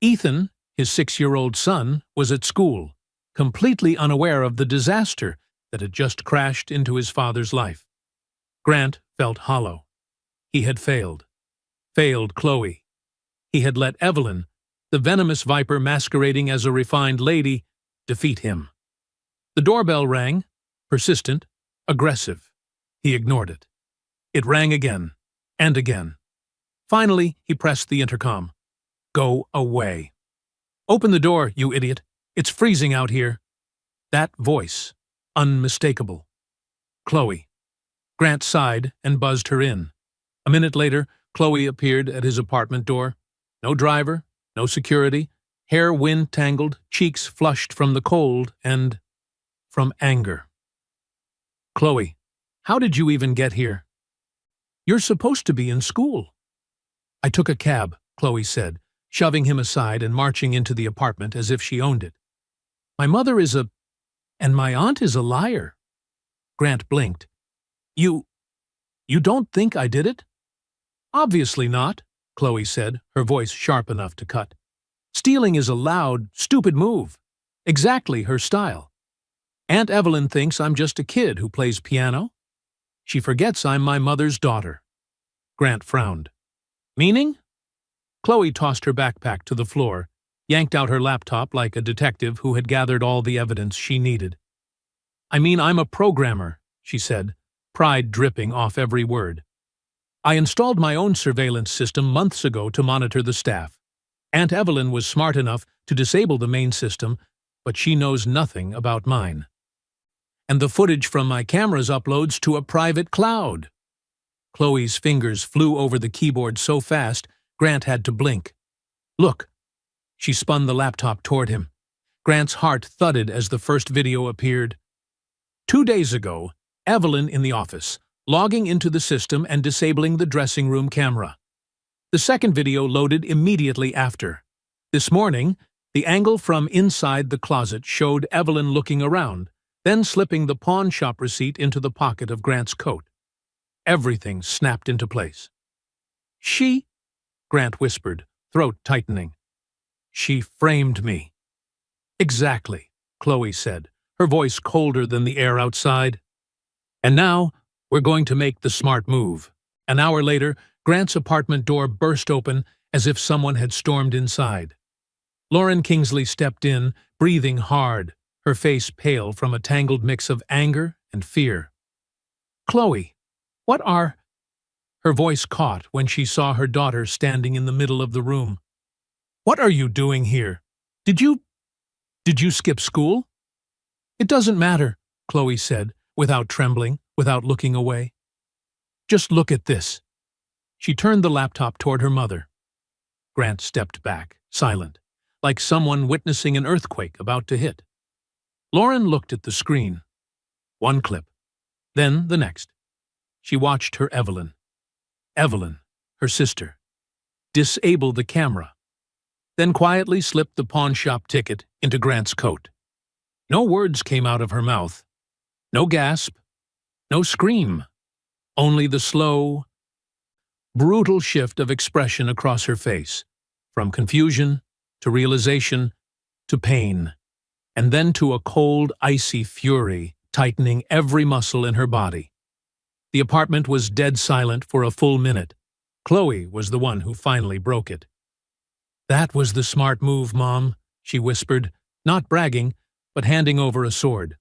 Ethan, his 6-year-old son, was at school, completely unaware of the disaster that had just crashed into his father's life. Grant felt hollow. He had failed. Failed Chloe. He had let Evelyn, the venomous viper masquerading as a refined lady, defeat him. The doorbell rang, persistent, aggressive. He ignored it. It rang again, and again. Finally, he pressed the intercom. "Go away." "Open the door, you idiot. It's freezing out here." That voice, unmistakable. Chloe. Grant sighed and buzzed her in. A minute later, Chloe appeared at his apartment door. No driver, no security, hair wind-tangled, cheeks flushed from the cold and from anger. "Chloe, how did you even get here?" "You're supposed to be in school." "I took a cab," Chloe said. shoving him aside and marching into the apartment as if she owned it. "My mother is and my aunt is a liar." Grant blinked. You don't think I did it?" "Obviously not," Chloe said, her voice sharp enough to cut. "Stealing is a loud, stupid move. Exactly her style. Aunt Evelyn thinks I'm just a kid who plays piano. She forgets I'm my mother's daughter." Grant frowned. "Meaning?" Chloe tossed her backpack to the floor, yanked out her laptop like a detective who had gathered all the evidence she needed. "I mean, I'm a programmer," she said, pride dripping off every word. "I installed my own surveillance system months ago to monitor the staff. Aunt Evelyn was smart enough to disable the main system, but she knows nothing about mine. And the footage from my cameras uploads to a private cloud." Chloe's fingers flew over the keyboard so fast, Grant had to blink. "Look." She spun the laptop toward him. Grant's heart thudded as the first video appeared. 2 days ago, Evelyn in the office, logging into the system and disabling the dressing room camera. The second video loaded immediately after. This morning, the angle from inside the closet showed Evelyn looking around, then slipping the pawn shop receipt into the pocket of Grant's coat. Everything snapped into place. "She," Grant whispered, throat tightening. "She framed me." "Exactly," Chloe said, her voice colder than the air outside. "And now, we're going to make the smart move." An hour later, Grant's apartment door burst open as if someone had stormed inside. Lauren Kingsley stepped in, breathing hard, her face pale from a tangled mix of anger and fear. "Chloe, what are—" Her voice caught when she saw her daughter standing in the middle of the room. "What are you doing here? Did you skip school?" "It doesn't matter," Chloe said, without trembling, without looking away. "Just look at this." She turned the laptop toward her mother. Grant stepped back, silent, like someone witnessing an earthquake about to hit. Lauren looked at the screen. One clip, then the next. She watched her Evelyn, her sister, disable the camera, then quietly slipped the pawn shop ticket into Grant's coat. No words came out of her mouth. No gasp, no scream. Only the slow, brutal shift of expression across her face, from confusion to realization to pain, and then to a cold, icy fury tightening every muscle in her body. The apartment was dead silent for a full minute. Chloe was the one who finally broke it. "That was the smart move, Mom," she whispered, not bragging, but handing over a sword.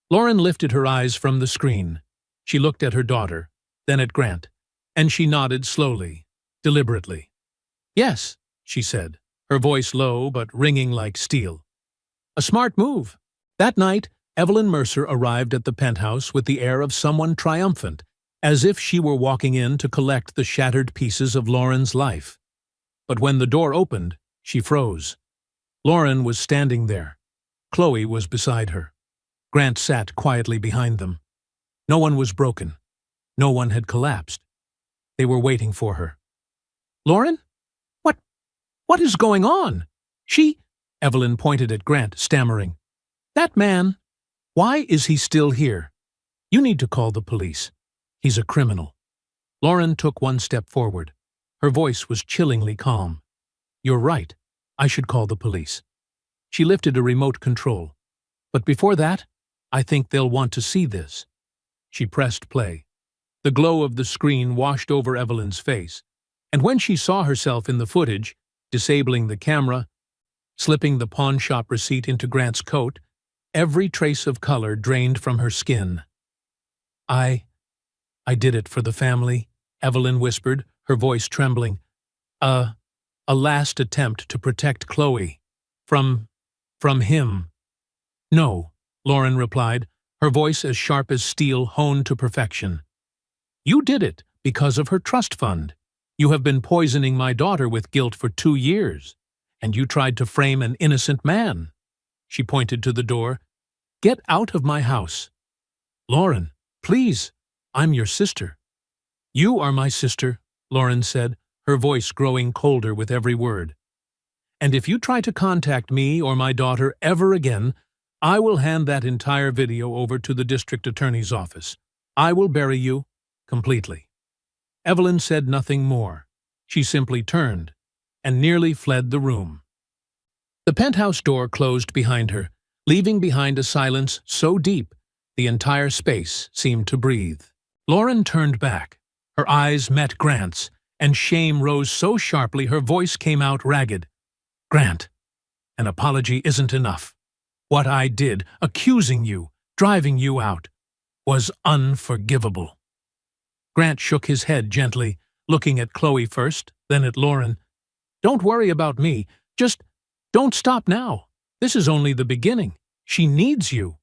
Lauren lifted her eyes from the screen. She looked at her daughter, then at Grant, and she nodded slowly, deliberately. "Yes," she said, her voice low but ringing like steel. "A smart move." That night, Evelyn Mercer arrived at the penthouse with the air of someone triumphant, as if she were walking in to collect the shattered pieces of Lauren's life. But when the door opened, she froze. Lauren was standing there. Chloe was beside her. Grant sat quietly behind them. No one was broken. No one had collapsed. They were waiting for her. "Lauren? What is going on?" Evelyn pointed at Grant, stammering. "That man, why is he still here? You need to call the police. He's a criminal." Lauren took one step forward. Her voice was chillingly calm. "You're right. I should call the police." She lifted a remote control. "But before that, I think they'll want to see this." She pressed play. The glow of the screen washed over Evelyn's face, and when she saw herself in the footage, disabling the camera, slipping the pawn shop receipt into Grant's coat, every trace of color drained from her skin. I did it for the family," Evelyn whispered, her voice trembling. A last attempt to protect Chloe. From him." "No," Lauren replied, her voice as sharp as steel honed to perfection. "You did it because of her trust fund. You have been poisoning my daughter with guilt for 2 years, and you tried to frame an innocent man." She pointed to the door. "Get out of my house." "Lauren, please, I'm your sister." "You are my sister," Lauren said, her voice growing colder with every word. And if you try to contact me or my daughter ever again, I will hand that entire video over to the district attorney's office. I will bury you completely." Evelyn said nothing more. She simply turned and nearly fled the room. The penthouse door closed behind her, leaving behind a silence so deep the entire space seemed to breathe. Lauren turned back. Her eyes met Grant's, and shame rose so sharply her voice came out ragged. "Grant, an apology isn't enough. What I did, accusing you, driving you out, was unforgivable." Grant shook his head gently, looking at Chloe first, then at Lauren. "Don't worry about me. Just don't stop now. This is only the beginning. She needs you."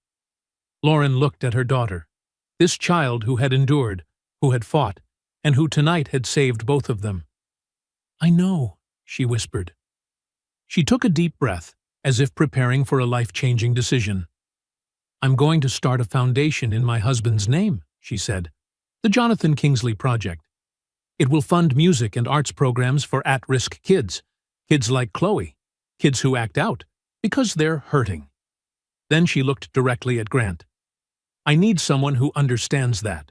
Lauren looked at her daughter, this child who had endured, who had fought, and who tonight had saved both of them. "I know," she whispered. She took a deep breath, as if preparing for a life-changing decision. "I'm going to start a foundation in my husband's name," she said. "The Jonathan Kingsley Project. It will fund music and arts programs for at-risk kids, kids like Chloe, kids who act out, because they're hurting." Then she looked directly at Grant. "I need someone who understands that.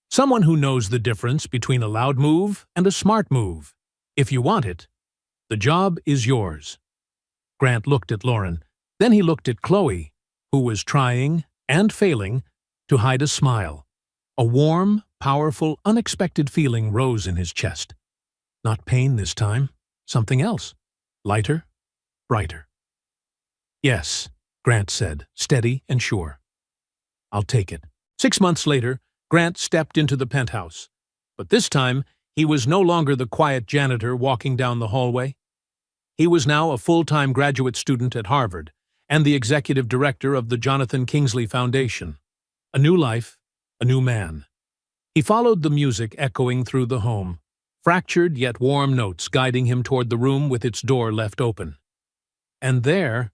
Someone who knows the difference between a loud move and a smart move. If you want it, the job is yours." Grant looked at Lauren. Then he looked at Chloe, who was trying, and failing, to hide a smile. A warm, powerful, unexpected feeling rose in his chest. Not pain this time, something else. Lighter, brighter. "Yes," Grant said, steady and sure. "I'll take it." 6 months later, Grant stepped into the penthouse. But this time, he was no longer the quiet janitor walking down the hallway. He was now a full-time graduate student at Harvard and the executive director of the Jonathan Kingsley Foundation. A new life, a new man. He followed the music echoing through the home, fractured yet warm notes guiding him toward the room with its door left open. And there,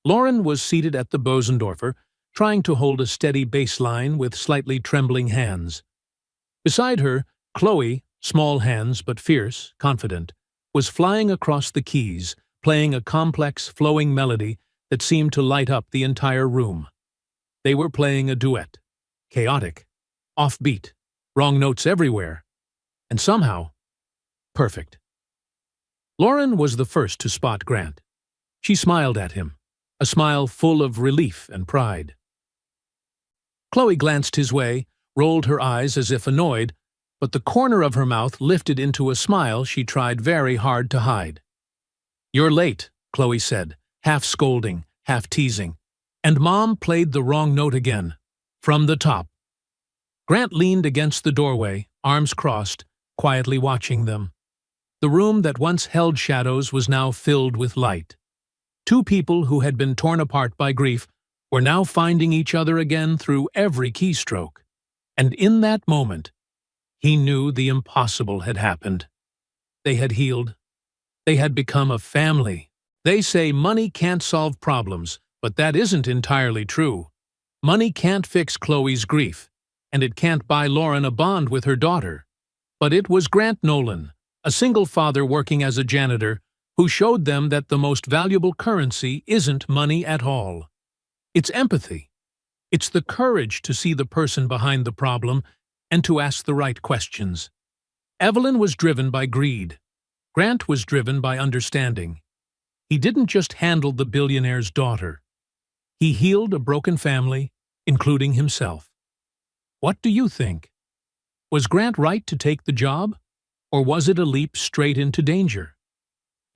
Lauren was seated at the Bosendorfer, trying to hold a steady bass line with slightly trembling hands. Beside her, Chloe, small hands but fierce, confident, was flying across the keys, playing a complex, flowing melody that seemed to light up the entire room. They were playing a duet. Chaotic, offbeat, wrong notes everywhere, and somehow, perfect. Lauren was the first to spot Grant. She smiled at him, a smile full of relief and pride. Chloe glanced his way, rolled her eyes as if annoyed, but the corner of her mouth lifted into a smile she tried very hard to hide. "You're late," Chloe said, half scolding, half teasing. And Mom played the wrong note again, from the top. Grant leaned against the doorway, arms crossed, quietly watching them. The room that once held shadows was now filled with light. Two people who had been torn apart by grief were now finding each other again through every keystroke. And in that moment, he knew the impossible had happened. They had healed. They had become a family. They say money can't solve problems, but that isn't entirely true. Money can't fix Chloe's grief, and it can't buy Lauren a bond with her daughter. But it was Grant Nolan, a single father working as a janitor, who showed them that the most valuable currency isn't money at all. It's empathy. It's the courage to see the person behind the problem and to ask the right questions. Evelyn was driven by greed. Grant was driven by understanding. He didn't just handle the billionaire's daughter. He healed a broken family, including himself. What do you think? Was Grant right to take the job, or was it a leap straight into danger?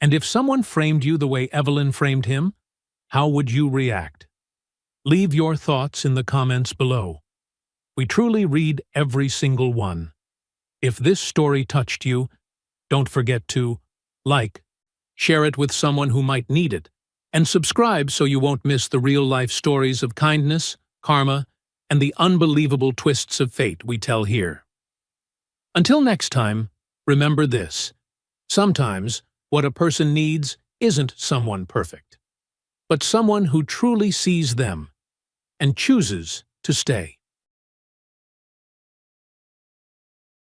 And if someone framed you the way Evelyn framed him, how would you react? Leave your thoughts in the comments below. We truly read every single one. If this story touched you, don't forget to like, share it with someone who might need it, and subscribe so you won't miss the real-life stories of kindness, karma, and the unbelievable twists of fate we tell here. Until next time, remember this: sometimes what a person needs isn't someone perfect, but someone who truly sees them and chooses to stay.